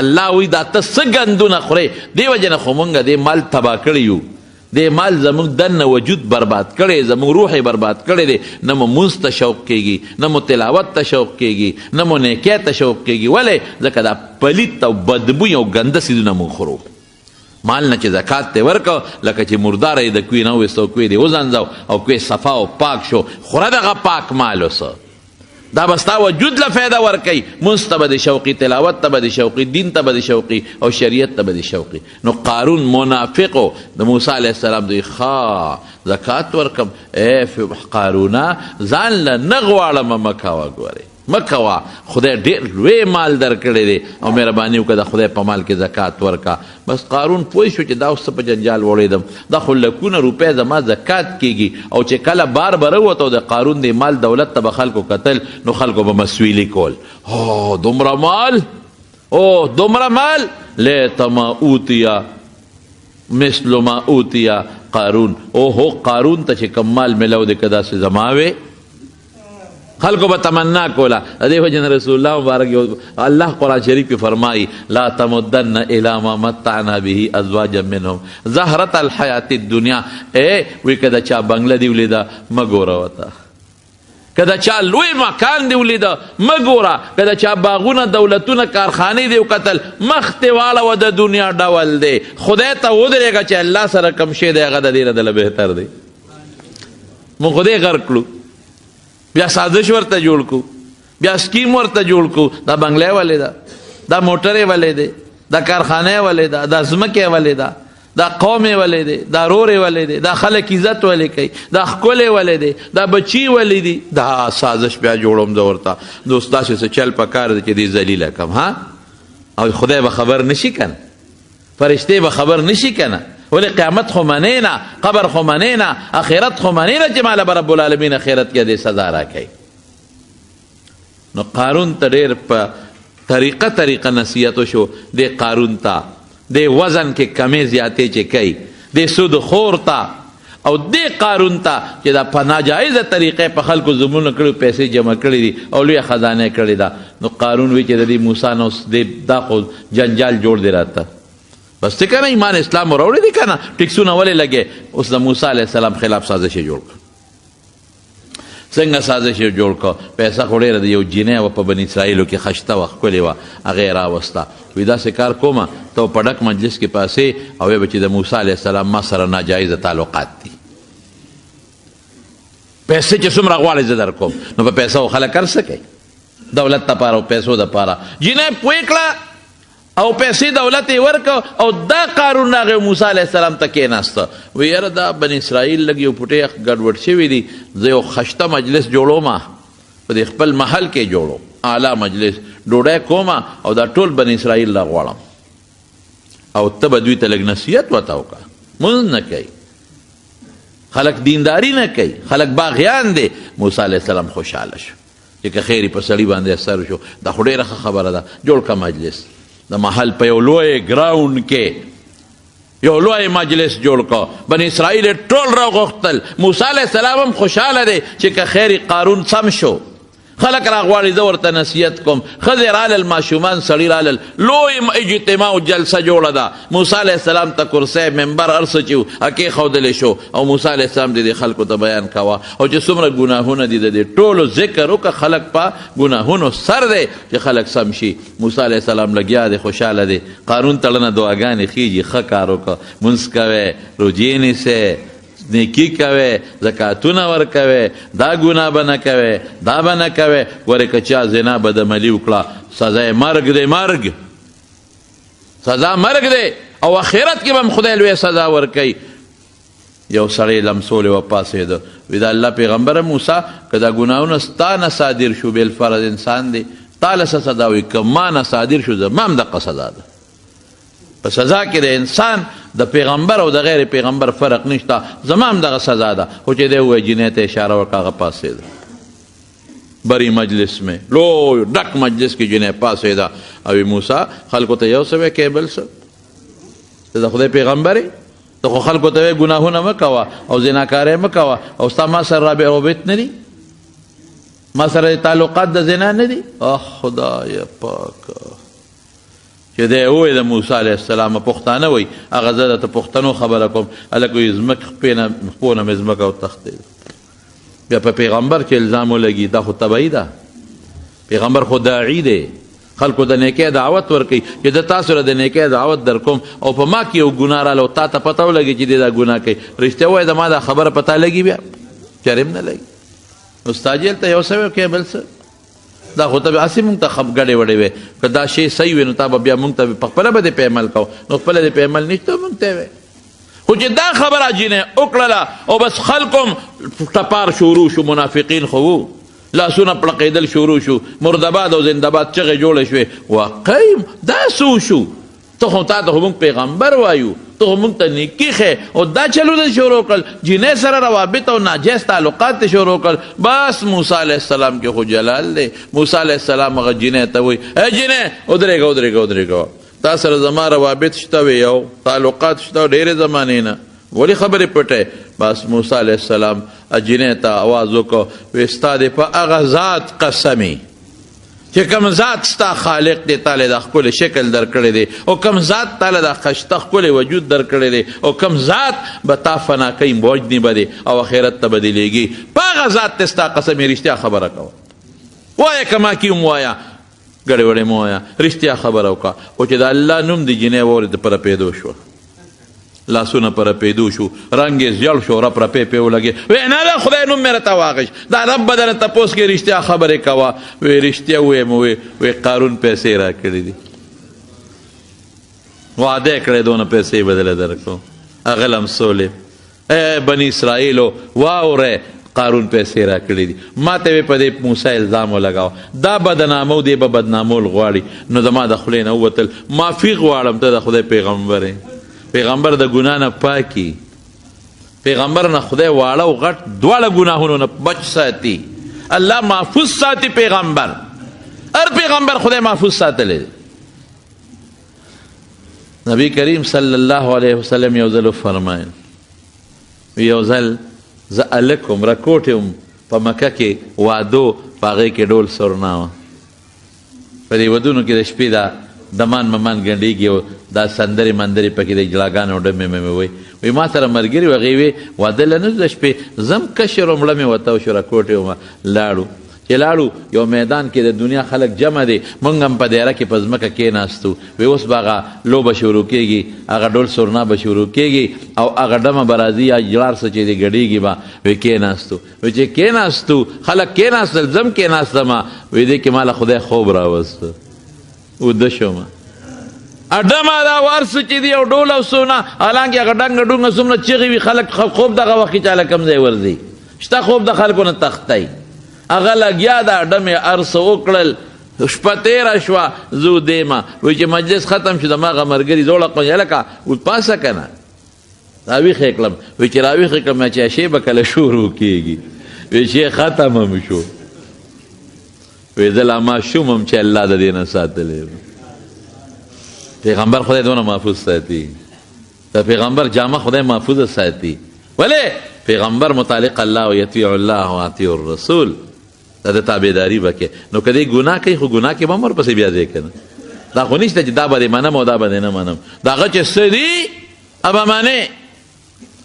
الله وایي دا ته څه ګندونه خورې دې وجې نه خو مونږ دې مال تباه کړی یو دې مال زموږ دننه وجود برباد کړی، زموږ روح یې برباد کړی دی. نه مو مونځ ته شوق کېږي، نه مو تلاوت ته شوق کېږي، نه مو نیکۍ ته شوق کېږي. ولې؟ ځکه دا پلیت او بدبوی او ګنده څیزونه مونږ خورو. مال نه چې زکات ته ورکو، لکه چې مرداره یې د کوی نه وویستو، کوی دې وزنځو او کوی صفا او پاک شو، خوره دغه پاک مال اوسه. دا به ستا وجود له فایده ورکوي. مونځ ته به دې شوقي، تلاوت ته به دې شوقي، دین ته به دې شوقي او شریعت ته به دې شوقي. نو قارون منافق و. د موسی علیه السلام دوی ښه زکات ورکم. قارونه ځان له نه غواړمه مه کوه، ګورې مه کوه. خدای ډېر لوی مال درکړی دی او مهرباني وکړه د خدای په مال کې زکات ورکه. بس قارون پوه شو چې دا اوس څه په جنجال وړېدم، دا خو لکونه روپۍ زما زکات کېږي. او چې کله بار به راووت او د قارون د مال دولت ته به خلکو کتل، نو خلکو به مسویلي کول. او دومره مال، او دومره مال، لیت ما اوتیا مثل ما اوتیا قارون. او هو قارون ته چې کم مال ملو دی که داسې زما وې، خلقو به تمنا کولا. دې وجه نه رسول الله مبارک الله قرآن شریف کې فرمایي لا تمدن الی ما متعنا به ازواجا منهم زهرة الحیات الدنیا. وی که د چا بنگله دی ولیده مه ګوره ورته، که د چا لوی مکان دی ولیده مه ګوره، که د چا باغونه دولتونه کارخانې دی وکتل مخ دې واړوه، د دنیا ډول دی. خدای ته ودرېږه چې الله سره کم شی دی هغه د دې نه دله بهتر دی. مونږ خدای غرق کړو، بیا سازش ورته جوړ کو، بیا سکیم ورته جوړ کو. دا بنگلې ولې ده، دا موټرې ولې ده، دا کارخانه ولې ده، دا ځمکې ولې ده، دا قوم ولې ده، دا رورې ولې ده، دا خلک عزت ولې کوي، دا ښکلې ولې ده، دا بچي ولې دي. دا سازش بیا جوړوم زه ورته. دوست داسې څه چل پکار دی چې دې ذلیله کم. ها او خدای به خبر نشي کنه، فرشتې به خبر نشي کنه. ولی قیامت خو منې نه، قبر خو منې نه، آخرت خو منې نه چې ماله به رب العالمین آخرت کې دې سزا راکوي. نو قارون ته ډېر په طریقه نصیحت وشو. دې قارون ته دې وزن کې کمې زیاتې چې کوي، دې سود خور ته او دې قارون ته چې دا په ناجایزه طریقې په خلکو ظلمونه کړي، پیسې جمع کړي دي او لویه خزانه کړې ده. نو قارون وی چې د دې موسی نه اوس دا خو جنجال جوړ دی راته. بس ته کنه ایمان اسلام راوړی دی کنه، ټیکسونه ولې لګې. اوس د موسی علیه السلام خلاف سازش جوړ کړ. څنګه سازش جوړ کړ؟ پیسه خو ډېره د یو جینۍ وه په بني اسرائیلو کې ښایسته وه، ښکلې وه، هغه یې راوسته. وایي داسې کار کومه ته په ډک مجلس کې پاسې او وایې به چې د موسی علیه السلام ما سره ناجایزه تعلقات دي، پیسې چې څومره غواړې زه در کوم. نو په پیسه خو خلک هر څه کوي، دولت دپاره او پیسو دپاره. جینۍ پوه کړه او پیسې دولت یې ورکو. او دا قارون راغی موسی علیه السلام ته کېناسته. وی یاره دا بني اسرائیل لږ یو پوټې ګډوډ شوي دي، زه یو ښایسته مجلس جوړومه، په دې خپل محل کې جوړو اعلی مجلس، ډوډۍ کومه او دا ټول بني اسرائیل راغواړم. او ته به دوی ته لږ نصیحت ورته وکړه. مونځ نه کوي، خلک دینداري نه کوي، خلک باغیان دي. موسی علیه السلام خوشحاله شو چې که خیر په سړي باندې اثر شو. دا خو ډېره ښه خبره ده، جوړ کړه مجلس. د محل په یو لوی ګراوند کې یو لوی مجلس جوړ کړه. بني اسرائیل ټول راغوښتل. موسی علیه السلام هم خوشحاله دی چې که خیر قارون سم شو. خلک راغواړي زه ورته نصیحت کوم. ښځې رالل، ماشومان سړي رالل، لوی اجتماع او جلسه جوړه ده. موسی علیه السلام ته کرسی منبر هر څه چې و کېښودلی شو او موسی علیه السلام د دې خلکو ته بیان کوه او چې څومره ګناهونه دي د دې ټولو ذکر وکړه. خلک په ګناهونو سر دی چې خلک سم شي. موسی علیه السلام لګیا دی، خوشحاله دی. قارون تړنه دعاګانې خیږي، ښه کار وکړه، مونځ کوئ، روجې نیسئ، نیکی کوئ، زکاتونه ورکوئ، دا ګناه به نه کوئ، دا به نه کوئ. ګورې که چا زنا بدعملي وکړه سزا یې مرګ دی، مرګ سزا مرګ دی. او آخرت کې به هم خدای لوی سزا ورکوي. یو سړی لمسولې وپاڅېده، وی دا الله پیغمبره موسی که دا ګناهونه ستا نه صادر شو، بالفرض انسان دی، تا له څه سزا وي؟ که ما نه صادر شو زما هم دقه سزا ده. په سزا کې د انسان د پیغمبر او د غیر پیغمبر فرق نشته، زما هم دغه سزا ده. خو چې دی ووایي جینۍ ته اشاره وکړه، هغه پاڅېده. بری مجلس میں لوی ډک مجلس کې جینۍ پاڅېده او موسی خلکو ته یو څه وایي کې بل څه. ته د خدای پیغمبر یې، ته خو خلکو ته وایي ګناهونه مه کوه او زناکارۍ مه کوه، او ستا ما سره رابط نه دي، ما سره تعلقات د زنا نه دي. خدای پاکه چې دی ووایي د موسی علیه السلام پښتانه وایي هغه زه درته پښتنو خبره کوم هلک وایي خپو نه مې ځمکه وتښتېده بیا په پیغمبر چې الزام ولګي دا خو تبعي ده پیغمبر خو داعي دی خلکو د نیکۍ دعوت ورکوي چې د تاسو سره د نیکۍ دعوت در کوم او په ما کې یو ګناه راله او تا ته پته ولګي چې دی دا ګناه کوي رښتیا ووایه د ما دا خبره پته لګي بیا چرې هم نه لګي نو ستا جیل ته یو څه وکړې بل څه دا خو ته به هسې مونږ ته ګډې وډې وې که دا شی صحیح وي نو تا به بیا مونږ ته په خپله به دې په عمل کوو نو خپله دې په عمل نشته مونږ ته وې خو چې دا خبره جینۍ وکړله او بس خلکو هم ټپار شروع شو منافقین خو وو لاسونه پړقېدل شروع شو مردباد او زندباد چغې جوړې شوې واقعي دا څه شو ته خو تا ته خو مونږ پیغمبر وایو ته خو مونږ ته نیکي ښې او دا چلونه شروع کړل جینۍ سره روابط او ناجیز تعلقات ته شروع کړل بس موسی علیه السلام کې خو جلال دی موسی علیه السلام هغه جینۍ ته وایي ای جینۍ ودرېږه تا سره زما روابط شته وي او تعلقات شته ډېرې زمانې نه ولې خبرې پټې بس موسی علیه السلام جینۍ ته آواز وکړو وایي ستا دې په هغه ذات قسمي چې کم ذات ستا خالق دی تاله دا ښکلی شکل درکړی دی او کم ذات تاله دا ښایسته ښکلی وجود درکړی دی او کم ذات به تا فنا کوي وجني به دی او آخرت ته بدلېږي په هغه ذات ته ستا قسم یې رښتیا خبره کوه وایه که ما کې هم وایه ګډې وډې مه وایه رښتیا خبره وکړه خو چې د الله نوم د جینۍ واورېد په رپېدو شوه لاسونه په رپېدو شو رنګ یې زیړ شو رپ رپې پې ولګې وی نه ده خدای نوم مې راته واخیست دا رب به درنه تپوس کې رښتیا خبرې کوه وی رښتیا ووایم وی قارون پیسې راکړي دي وعده یې کړی دونه پیسې به دله درکړو هغه لمسولې بني اسرائیلو واورئ قارون پیسې راکړي دي ما ته یې په دې موسی الزام ولګاوه دا بدنامه دی به بدنامول غواړي نو زما د خولې نه ووتل معافي غواړم ته د خدای پیغمبر یې پیغمبر د ګناه نه پاکي پیغمبر نه خدای واړه او غټ دواړه ګناهونو نه بچ ساتي الله محفوظ ساتي پیغمبر هر پیغمبر خدای محفوظ ساتلی نبی کریم صلی الله علیه وسلم یو ځل فرمایل یو ځل زه هلک وم رکوټ یم په مکه کې وادو په هغې کې ډول سرنا وه په دې ودونو کې د شپې دا دمان ممان ګنډېږي او دا سندرې مندرې پکې د اجلاګانو ډمې مې وایي ما سره ملګري وو هغې وې واده له نه د شپې زم کشر وم مړه مې وتو شو راکوټې ومه لاړو چې لاړو یو میدان کې د دنیا خلک جمع دی موږ هم په دیره کې په ځمکه کېناستو وی اوس به هغه لوبه شروع کېږي هغه ډول سرنا به شروع کېږي او هغه ډمه به راځي یا جړار څه چې دی ګډېږي به وی کېناستو وی چې کېناستو خلک کېناستل زم کېناستمه وی دې کې ماله خدای خوب راوسته اوده شومه اډمه دا ورس چې دی او ډول او سونه حالانکې هغه ډنګه ډونګه څومره چغې وي خلک خوب دغه وخت کې چاله کم ځای ورځي شته خوب د خلکو نه تختی هغه لګیا دا ډمې ارس وکړل شپه تېره شوه زه دیمه وایي چې مجلس ختم شو زما هغه ملګري زوړه قوم هلکه پاسه که نه راویښې کړم وایي چې راویښې کړم چې شی به کله شروع کېږي وایي شی ختم هم شو وایي زه لا ماشوم هم چې الله د دې نه ساتلی پیغمبر خدای دونه محفوظ ساتي د پیغمبر جامه خدای محفوظ ساتي ولې پیغمبر متعلق الله و یطیع الله و اطیع الرسول دا د تابعداري به کې نو که دی ګناه کوي خو ګناه کې به هم ورپسې بیا دی که نه دا خو نشته چې دا به دې منم او دا به دې نه منم د هغه چې څه دي هغه منې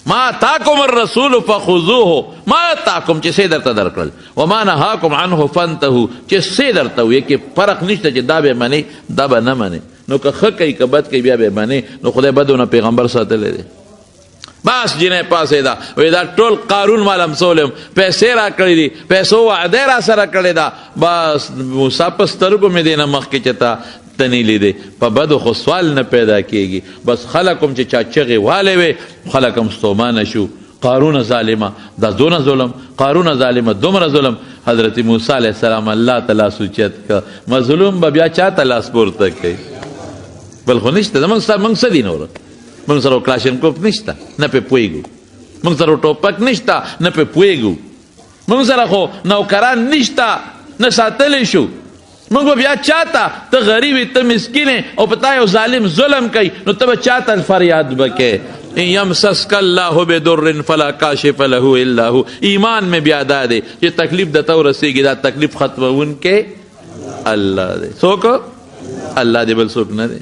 ما اتاکم الرسول فخذوه ما اتاکم چې څه درته درکړل وما نهاکم عنه فانتهوا چې څه درته ویې کې فرق نشته چې دا به منې دا به نه منې نو که ښه کوي که بد کوي بیا به منې نو خدای بدونه پیغمبر ساتلی دی بس جینۍ پاسېده وایي دا ټول قارون ما لمسول یم پیسې را کړي دي پیسو وعده را سره کړې ده بس موسی په سترګو مې دی نه مخکې چې تا تنې لیدې په بدو خو سوال نه پیدا کېږي بس خلک هم چې چا چغې والې وې خلک هم ستومانه شو قارون ظالمه دا دونه ظلم قارون ظالمه دومره ظلم حضرت موسی علیه السلام الله ته لاس اوچت که مظلوم به بیا چا ته لاس پورته کوي بل خو نشته موږ څه دي نوره موږ سره کلاشینکوف نشته نه پې پوهېږو موږ سره ټوپک نشته نه پې پوهېږو موږ سره خو نوکران نشته نه ساتلی شو موږ به بیا چاته ته غریب یې ته مسکین او په تا یو ظالم ظلم کوي نو ته به چاته فریاد به کوې ان یمسسک الله بدر فلا کاشف له الا هو ایمان میں بیا دا دی چې تکلیف درته ورسېږي دا تکلیف ختمونکی الله دی څوک الله دی بل څوک نه دی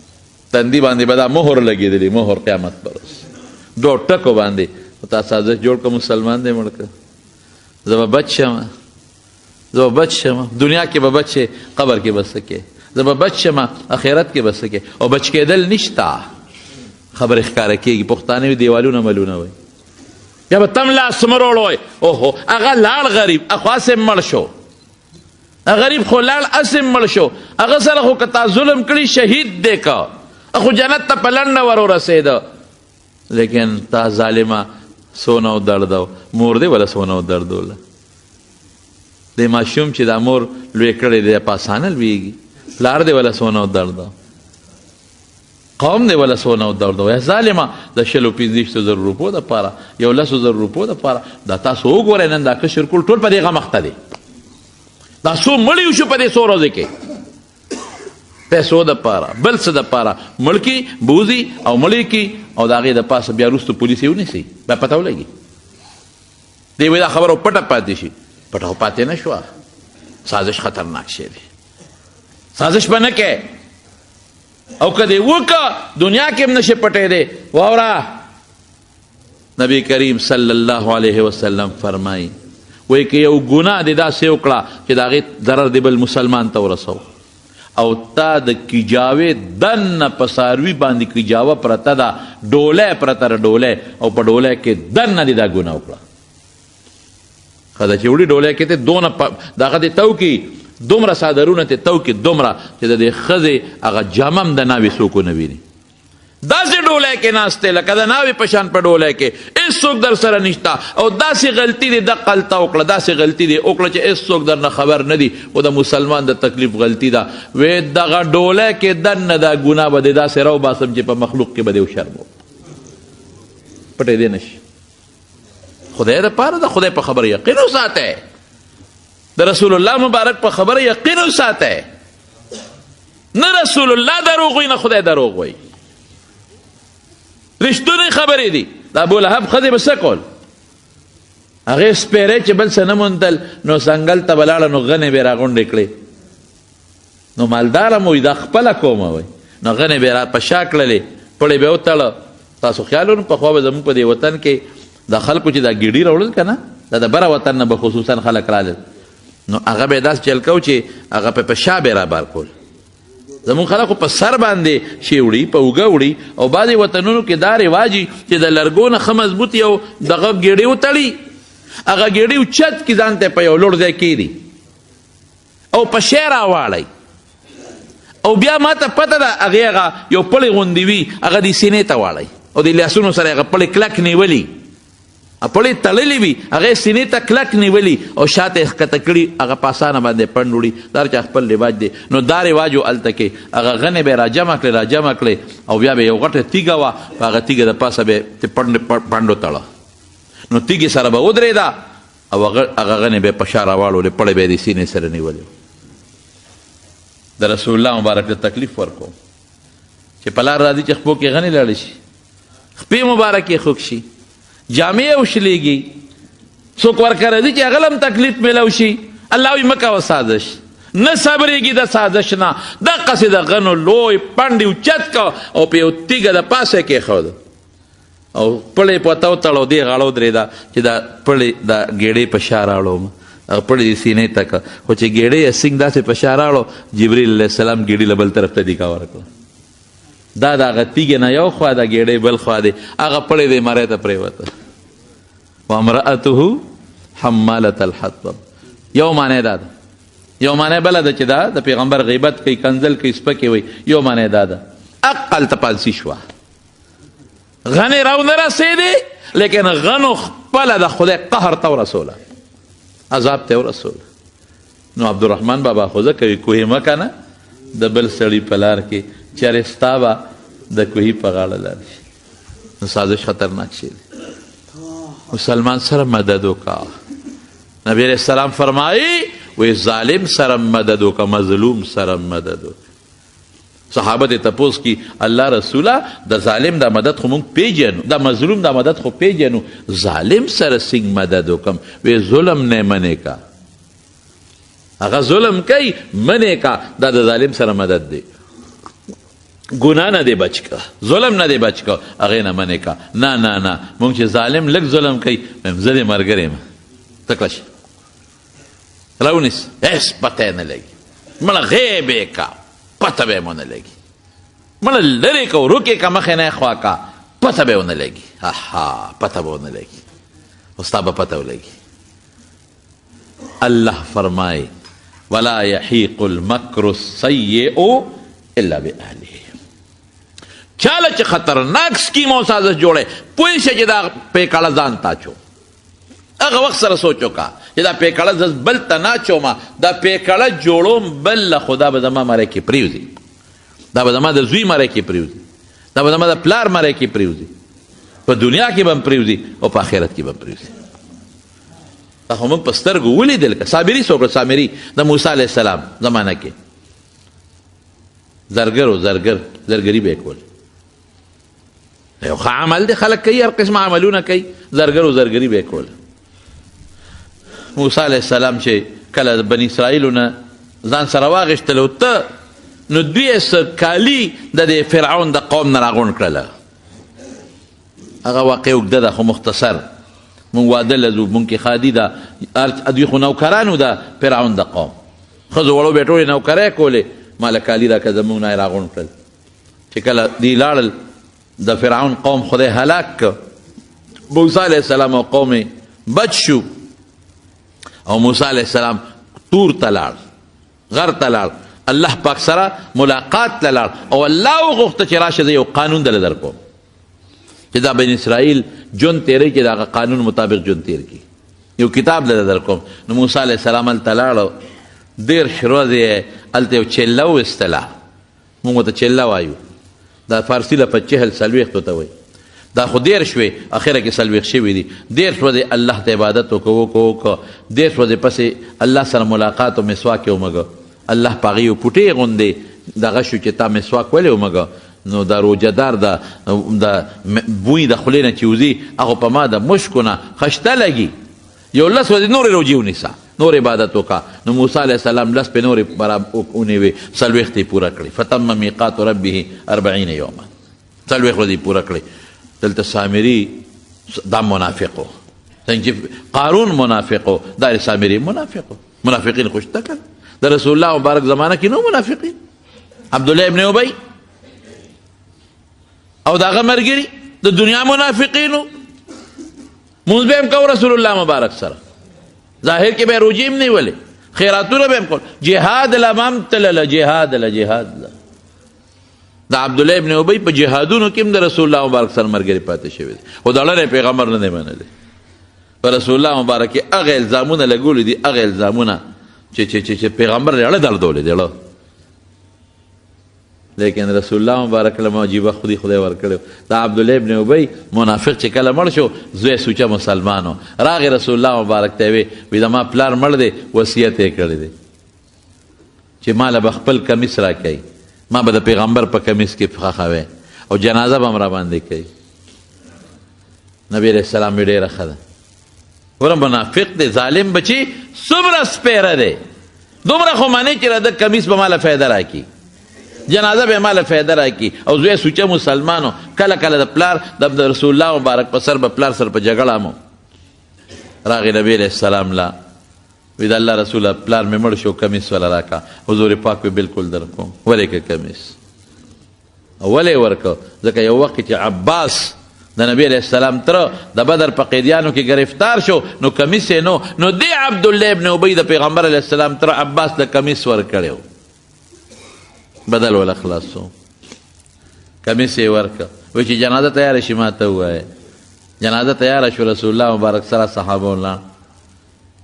تندي باندې به دا مهر لګېدلی، مهر قیامت پر ورځ 2 ټکو باندې تا سازش جوړ کړه مسلمان دی مړ کړه، زه به بچ شم، زه به بچ شم، دنیا کې به بچ شې، قبر کې به څه کې، زه به بچ شم، آخرت کې به څه کې. او بچ کېدل نشته، خبرې ښکاره کېږي. پښتانه وي دیوالونه ملونه وي، یا به تم لاس مروړ وی اوهو هغه لاړ غریب، اخو اسم مړ شو، غریب خو لاړ اسم مړ شو، هغه سره خو که تا ظلم کړي شهید دی که، اخو جنت ته په لنډه ور ورسېده. لیکن تا ظالمه سونه او درد او مور دی ولا سونه او درد ولا د ماشوم چې دا مور لوی کړی دی په اسانه لویږي، پلار دی ولا سونه او درد، قوم دی ولا سونه او درد. یا ظالمه د 15,000 روپو دپاره، 1,00,000 روپو دپاره دا تاسو وګورئ نن دا کشر کول ټول په دې غم اخته دی. دا څو مړي شو په دې څو ورځې کې، پیسو دپاره بل څه دپاره مړ کي بوځي او مړی کي او د هغې د پاسه بیا وروسته پولیس یې ونیسي، بیا پته ولګي. دی وایي دا خبره پټه پاتې شي، پټه خو پاتې نه شوه. سازش خطرناک شی دی، سازش به نه کوې، او که دې وکړه دنیا کې هم نشي پټېدی. واوره نبی کریم صلی الله علیه وسلم فرمایي وایي که یو ګناه دې داسې وکړه چې د هغې ضرر دې بل مسلمان ته ورسو، او تا د کیجاوې دننه په څاروي باندې کیجاوه پرته ده، ډولی پرته ده ډولی، او په ډولی کې دننه دې دا ګناه وکړه. ښه ده چې وړي ډولی کې ته دونه دغه دې تو کي، دومره څادرونه ته تو کي، دومره چې د دې ښځې هغه جامه هم د ناوې څوک ونه ویني. داسې ډولی کې ناست دی لکه د ناوې په شان په ډولی کې هېڅوک در سره نشته، او داسې غلطي دې دقه هلته وکړه، داسې غلطي دې وکړه چې هېڅوک در نه خبر نه دي، خو د مسلمان د تکلیف غلطي ده. وی دغه ډولی کې دننه دا ګناه به دې داسې راوباسم چې په مخلوق کې به دې وشرمو، پټېدی نه شي. خدای دپاره د خدای په خبره یقین وساتئ، د رسول الله مبارک په خبره یقین وساتئ. نه رسول الله دروغ وي نه خدای دروغ وي، رښتونې خبرې دي. د ابولهب ښځې به څه کول، هغې سپېرې چې بل څه نه موندل، نو څنګل ته به لاړه، نو غنې به یې راغونډې کړې. نو مالداره مو وي دا خپله کومه وی، نو غنې به یې را په شا کړلې، پړې به یې وتړه. تاسو خیال ونو پخوا به زموږ په دې وطن کې د خلکو چې دا ګیډي راوړل که نه، دا د بره وطن نه به خصوصا خلک رالل، نو هغه به یې داسې چل کو چې هغه په شا به یې رابار کول. زمون خلکو په سر باندې شی وړي، په اوږه وړي، او بعضې وطنونو کې دا رواجي چې د لرګو نه ښه مضبوط یو دغه ګیډۍ وتړي، هغه ګیډۍ اوچت کي ځان ته په یو لوړ ځای کېږدي او په شی راواړئ، او بیا ما ته پته ده هغې هغه یو پړی غوندې وي، هغه دې سینې ته واړئ، او د لاسونو سره هغه پړی کلک نیولي، پړې تړلې وي، هغې سینې ته کلک نیولي او شاته یې ښکته کړي، هغه په اسانه باندې پنډ وړي. دا چا خپل رواج دی. نو دا رواج و هلته کې هغه غنې به یې راجمع کړې راجمع کړې، او بیا به یو غټه تیږه وه، په هغه تیږه د پاسه به یې پنډو تړه، نو تیږې سره به ودرېده، او هغه غنې به یې په شا راواړولې، پړې به یې د سینې سره نیولې. د رسول الله مبارک ته تکلیف ورکو چې په لار راځي چې خپو کې غنې لاړې شي، خپې مبارکې خوږ شي، جامې وشلېږي، څوک ورکه راځي چې هغه هم تکلیف میلو شي. الله وایي مه کوه سازش، نه صبرېږي د سازش نه. دقسې د غنو لوی پنډې اوچت کو، او په یو تیږه د پاسه یې کېښود، او پړې په ته وتړه، او دې غاړه ودرېده چې دا پړې د ګېډې په شا راوړم، هغه پړې دې سینې ته کړه، خو چې ګېډې یې سینګ داسې په شا راوړو، جبریل علیه السلام ګېډې له بل طرف ته دیکا ورکړه. دا د هغه تیږې نه یو خوا ده، ګېډۍ بل خوا دی، هغه پړې دې مرۍ ته پرېوته. وامرأته حمالة الحطب. یو معنی دا ده، یو معنی بله ده چې دا د پیغمبر غیبت کوي، کنځل کوي، سپکې وي. یو معنی دا ده عقل ته پالسي شوه، غنې راونه رسېدې، لیکن غنو خپله د خدای قهر ته ورسوله، عذاب ته ورسوله. نو عبدالرحمن بابا خوځه کوي کوهی مه کنه د بل سړي په لار کې، چېرې ستا به د کوهي په غاړه لاړ شي. نو سازش خطرناک شی دی. مسلمان سره مدد وکړه. نبی علیہ السلام فرمایي وی ظالم سره مدد وکړه، مظلوم سره مدد وکړه. صحابه ته تپوس کی الله رسوله د ظالم د مدد خو مونږ پیژنو، د مظلوم د مدد خو پیژنو، ظالم سره څنګه مدد وکم؟ وی ظلم نه منې کا، هغه ظلم کوي منې کا، دا د ظالم سره مدد دی. ګناه نه دی بچ که، ظلم نه دی بچ که، هغې نه منې که. نه نه نه، مونږ چې ظالم لږ ظلم کوي زه دې ملګری یم، ته کله شه راونیس، هېڅ پته یې نه لګي، مړه غیب یې که پته به یې مو نه لګي، مړه لرې که ورکې که مخې نه یې خوا که پته به یې ونه لګي. اها، پته به ونه لګي، خو ستا به پته ولګي. الله فرمایي ولا یحیق المکر السیئ الا باهله. چاله چې خطرناک سکیم او سازش جوړی پوه شه چې دا پیکړه ځان تا چو، هغه وخت سره سوچ وکړه چې دا پیکړه زه بل ته نه اچومه، دا پیکړه جوړوم بل له خو دا به زما مری کې پرېوځي، دا به زما د زوی مری کې پرېوځي، دا به زما د پلار مری کې پرېوځي، په دنیا کې به هم پرېوځي او په آخرت کې به هم پرېوځي. دا خو موږ په سترګو ولیدل که صابري څوک سامري د موسی علیه السلام زمانه کې زرګري به یې کول، یو ښه عمل دی، خلک کوي هر قسم عملونه کوي، زرګري به یې کول. موسی علیه السلام چې کله د بني اسرائیلو نه ځان سره واغېښتلو ته نو دوی یې کالي د دې فرعون د قوم نه راغونډ کړله. هغه واقع اوږده ده خو مختصر، مونږ واده لځو، مونږ کې خادي ده، دوی خو نوکرانو ده فرعون د قوم، ښځو وړو به ټولې نوکرۍ کولې، ماله کالي راکړه زمونږ نه یې راغونډ کړل. چې کله دوی لاړل د فرعون قوم خدای هلاک که، موسی علیه السلام او قوم بچ شو، او موسی علیه السلام تور ته لاړ، غر ته لاړ، الله پاک سره ملاقات ته لاړ، او الله وغوښته چې راشه زه یو قانون دله در کوم چې دا بني اسرائیل ژوند تیری چې د هغه قانون مطابق ژوند تیر کړي، یو کتاب دله در کوم. نو موسی علیه السلام هلته لاړو، 10 ورځې یې هلته یو چله وویستله، مونږ ورته چله وایو، دا فارسي له 40 څلوېښتو ته وایي، دا خو 10 شوې اخره کې 40 شوي دي. 10 ورځې الله ته عبادت وکړو، 10 ورځې پسې الله سره ملاقات او مسواک یې ومږه، الله په هغې یو پوټې غوندې دغه شو چې تا مسواک ولې ومږه، نو دا روجهدار د بوی د خولې نه چې وځي هغه په ما د مشکو نه خشته لګي، یو 10 ورځې نورې روجې ونیسه، نور عبادت وکړه. نو موسی علیه السلام 10 پې نورې ونیوې، 40 یې پوره کړې. فتم میقات ربه 40 یوما، 40 ورځې پوره کړې. دلته سامري دا منافق و، څنګه چې قارون منافق و، دا سامري منافق و. منافقین خو شته که د رسول الله مبارک زمانه کې نو منافقین، عبدالله ابن ابی او د هغه ملګري د دنیا منافقینو، مونځ به هم کو رسول الله مبارک سره، ظاهر کې به یې روجې هم نیولې، خیراتونه به هم کول، جهاد له به هم تلله، جهاد له د عبدالله ابن ابی په جهادونو کې هم د رسول الله مبارک سره ملګري پاتې شوي دي، خو د اړه پیغمبر نه دی منلی. په رسول الله مبارک کې هغه الزامونه لګولي دي، هغه الزامونه چې پیغمبر یې اړه دردولې دی، لیکن رسول الله مبارک له عجیبه خدای ورکړی. دا عبدالله ابن ابی منافق چې کله مړ شو، زوی سوچه مسلمانو، راغی رسول الله مبارک ته وی زما پلار مړ دی، وصیت یې کړی دی چې ما له به خپل کمیس راکوي، ما به د پیغمبر په کمیس کې خښوی او جنازه به هم را باندې کوي. نبی علیه السلام وی ډېره ښه ده. ګوره منافق دی، ظالم بچي څومره سپیره دی، دومره خو منې چې د کمیس به ماله فایده راکړي، جنازه به ماله فایده راکړي، او زوی سوچه مسلمانو. کله کله د پلار د رسول الله مبارک په سر به پلار سره په جګړه مو راغی نبی علیه السلام لا وی د الله رسوله پلار مې مړ شو، کمیس ولا راکړه. حضور پاک وی بالکل در کوم، ولې که کمیس ولې ورکړه؟ ځکه یو وخت چې عباس د نبی علیه السلام تره د بدر په قیدیانو کې گرفتار شو، نو کمیس یې نو دی عبدالله ابن ابی د پیغمبر علیه السلام تره عباس د کمیس ورکړی، بدل ولا خلاصو، کمیس یې ورکړه. وایي چې جنازه تیاره شي ما ته ووایه. جنازه تیاره شو، رسول الله مبارک سره صحابه ولاړ،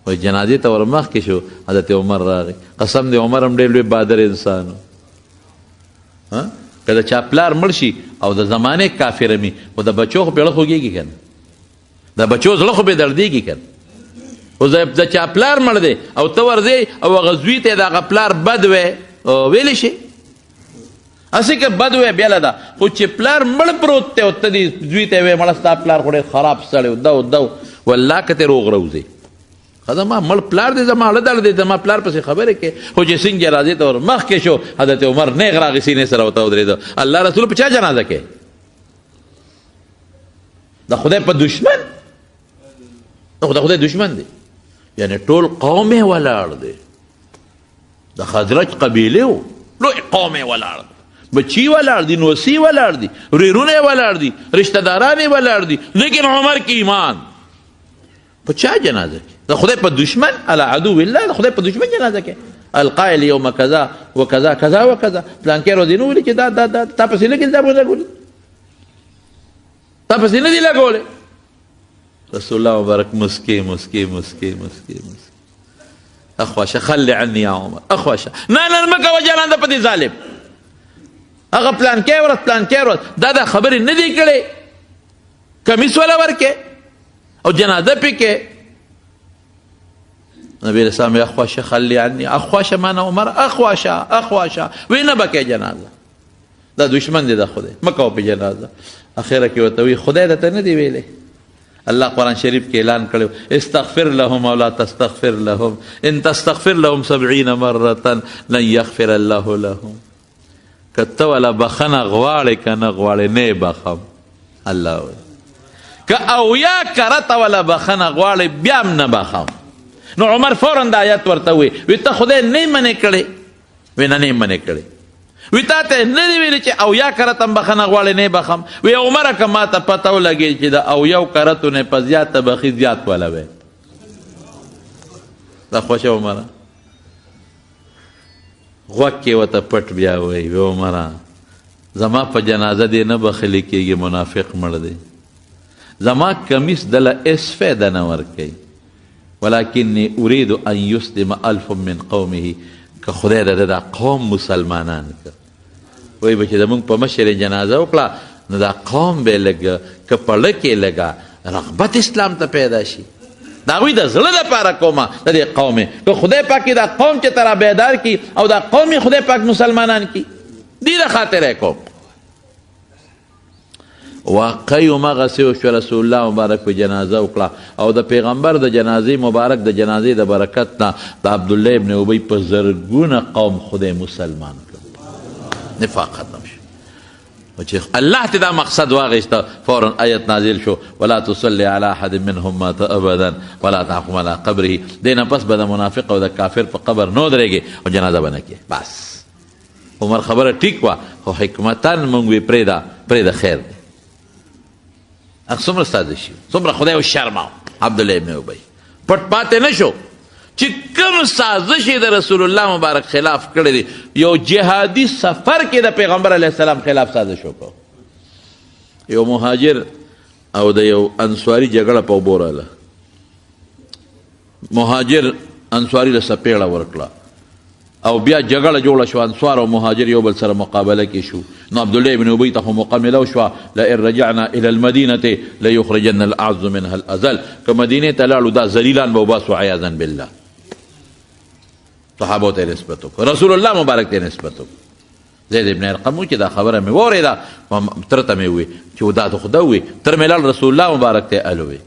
وایي جنازې ته ور مخکې شو، حضرت عمر راغی. قسم دی عمر هم ډېر لوی بهادر انسان و. که د چا پلار مړ شي او د زمانې کافر وي، خو د بچو خو پیړه خوږېږي که نه، د بچو زړه خو بې دردېږي که نه. خو د چا پلار مړ دی او ته ورځې او هغه زوی ته د هغه پلار بد وی ویلی شي، هسې که بد وی بیله ده، خو چې پلار مړ پروت دی او ته دې زوی ته وی مړه ستا پلار خو ډېر خراب سړی و، دو والله که ته روغ روځې زما مړ پلار دی زما اړه دړ دی زما پلار پسې خبرې کې خو چې څنګه جنازې ته ور مخکې شو حضرت عمر نیغ راغی سینې سره ورته ودرېده الله رسول په چا جنازه کې د خدای په دشمن د خدای دشمن دی یعنی ټول قوم یې ولاړ دی د خزرج قبیلې و لوی قوم یې ولاړ دی بچی ولاړ دي نوسی ولاړ دي ریرونه ولاړ دي رشتہ داران ولاړ دي لیکن عمر کی ایمان په چا جنازه کې د خدای په دشمن علی عدو الله د خدای په دشمن جنازه کې القائل یوم کذا وکذا کذا وکذا پلان کې ورځ نو ولې چې دا تاسو نه کې دا ولګول تاسو نه دی لګول رسول الله مبارک مسکی مسکی مسکی مسکی مسکی اخواشه خلي عني يا عمر اخواشه نه مکه وجلان د پدې ظالم هغه پلان کې ورځ دا خبرې نه دی کړې کمیس ولا ورکه او جنازه پې کې نبی رسول الله اخواشه خلي عني اخواشه معنا عمر اخواشه وینه بکې جنازه دا دشمن دی د خدای مکه په جنازه اخره کې وته وی خدای دته نه دی ویلې الله قرآن شریف کې اعلان کړو استغفر لهم او لا تستغفر لهم ان تستغفر لهم 70 مره لن يغفر الله لهم کته ولا بخنه غواړي کنه غواړي نه بخم الله که او یا کرته ولا بخنه غواړي بیا نه بخم نو عمر فورا د آیت ورته وی ته خدای نه منې کړي وینه نه منې کړي وی تا ته نه دی ویلي چې او یا کرته بخنه غواړي نه بخم وی عمره که ما ته پته ولګي چې د او یو کرتو نه په زیاته بخي زیات والا وی دا خوښه عمره غوږ کې ورته پټ بیا وی عمره زما په جنازه دی نه بخلي کېږي منافق مړ دی زما کمیس دله اس فایده نه ورکوي ولکنی اريد ان یسلم 1000 من قومه که خدای دا قوم مسلمانان که وی به چې زمونږ په مشر جنازه وکړه نو دا قوم به لږ که پړه کې لږه رغبت اسلام ته پیدا شي د هغوی د زړه دپاره کومه د دې قوم که خدای پاک دا قوم چې ترا بیدار کی او دا قوم خدای پاک مسلمانان کی دې د خاطره کوم واقع مغسې وشو رسول الله مبارک په جنازه وکړه او د پیغمبر د جنازې مبارک د جنازې د برکت نه د عبدالله ابن ابی په زرګونه قوم خدای مسلمان کړ نفاق ختم شو چې الله ته دا مقصد واغېسته فورا آیت نازل شو ولا تصلي على احد منهم مات ابدا ولا تقم على قبره دینه پس به د منافق او د کافر په قبر نو درېږي او جنازه به نه کړي بس عمر خبره ټیک وه خو حکمتن مونږ وی پرېږده خیر دی څومره ساده شي څومره خدای وشرماو عبدالله ابن ابی پټ پاتې نه شو چې کوم سازش یې د رسول الله مبارک خلاف کړی دی یو جهادي سفر کې د پیغمبر علیه السلام خلاف سازش وکړو یو مهاجر او د یو انصاري جګړه په اوبو راغله مهاجر انصاري له سپېړه ورکړه او بیا جګړه جوړه شو انصار او مهاجر یو بل سره مقابله کې شو نو عبدالله ابن ابی ته موقع میلاو شوه لئن رجعنا الى المدینه لیخرجن الاعز منها الاذل که مدینې ته لاړو دا ذلیلان به وباسو عیاذا بالله صحابو ته نسبت وکړو رسول الله مبارک ته نسبت وکړو زید ابن ارقم چې دا خبره مې واورېده تره ته مې ووی چې دا د خدای وي تر مې لاړ رسول الله مبارک ته الوی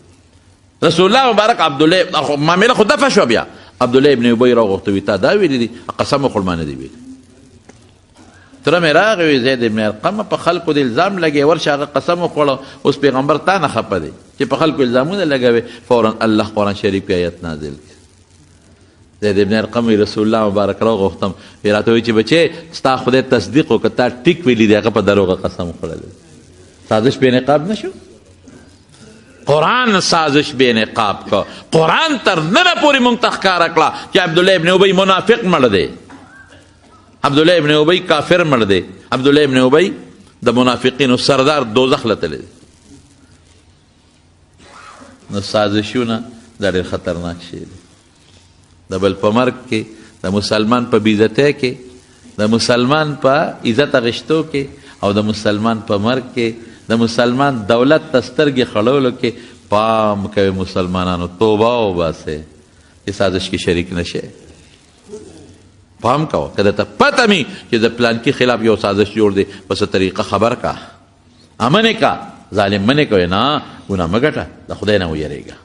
رسول الله مبارک عبدالله معامله خو دفع شوه بیا عبدالله ابن ابی راغوښته وي تا دا ویلي دي قسم وخوړ ما نه دی ویلي تره مې راغی وي زید ابن ارقم په خلکو د الزام لګې ورشه هغه قسم وخوړه اوس پیغمبر تا نه خفه دی چې په خلکو الزامونه لګوي فورا الله قرآن شریف کې آیت نازل کړي زید ابن ارقم رسول الله مبارک راغوښتم وی راته وایي چې بچې ستا خدای تصدیق وکړه تا ټیک ویلي دی هغه په دروغه قسم وخوړلی سازش بې نقاب نه شو قرآن سازش بے نقاب کا قرآن تر ننه پوری مونږ ته ښکاره کړه چې عبدالله ابن ابی منافق مړ دی عبدالله ابن ابی کافر مړ دی عبدالله ابن ابی د منافقینو سردار دوزخ له تللی دی نو سازشونه دا ډېر خطرناک شی دی د بل په مرګ کې د مسلمان په بېعزتۍ کې د مسلمان په عزت اخیستو کې او د مسلمان په مرګ کې د مسلمان دولت ته سترګې خړولو کې پام کوي مسلمانانو توبه وباسئ چې سازش کې شریک نشئ پام کوه که درته پته وي چې د پلانکي خلاف یو سازش جوړ دی په څه طریقه خبر کا امنې کا ظالم منې کوې نه ګناه مه ګټه د خدای نه ویرېږه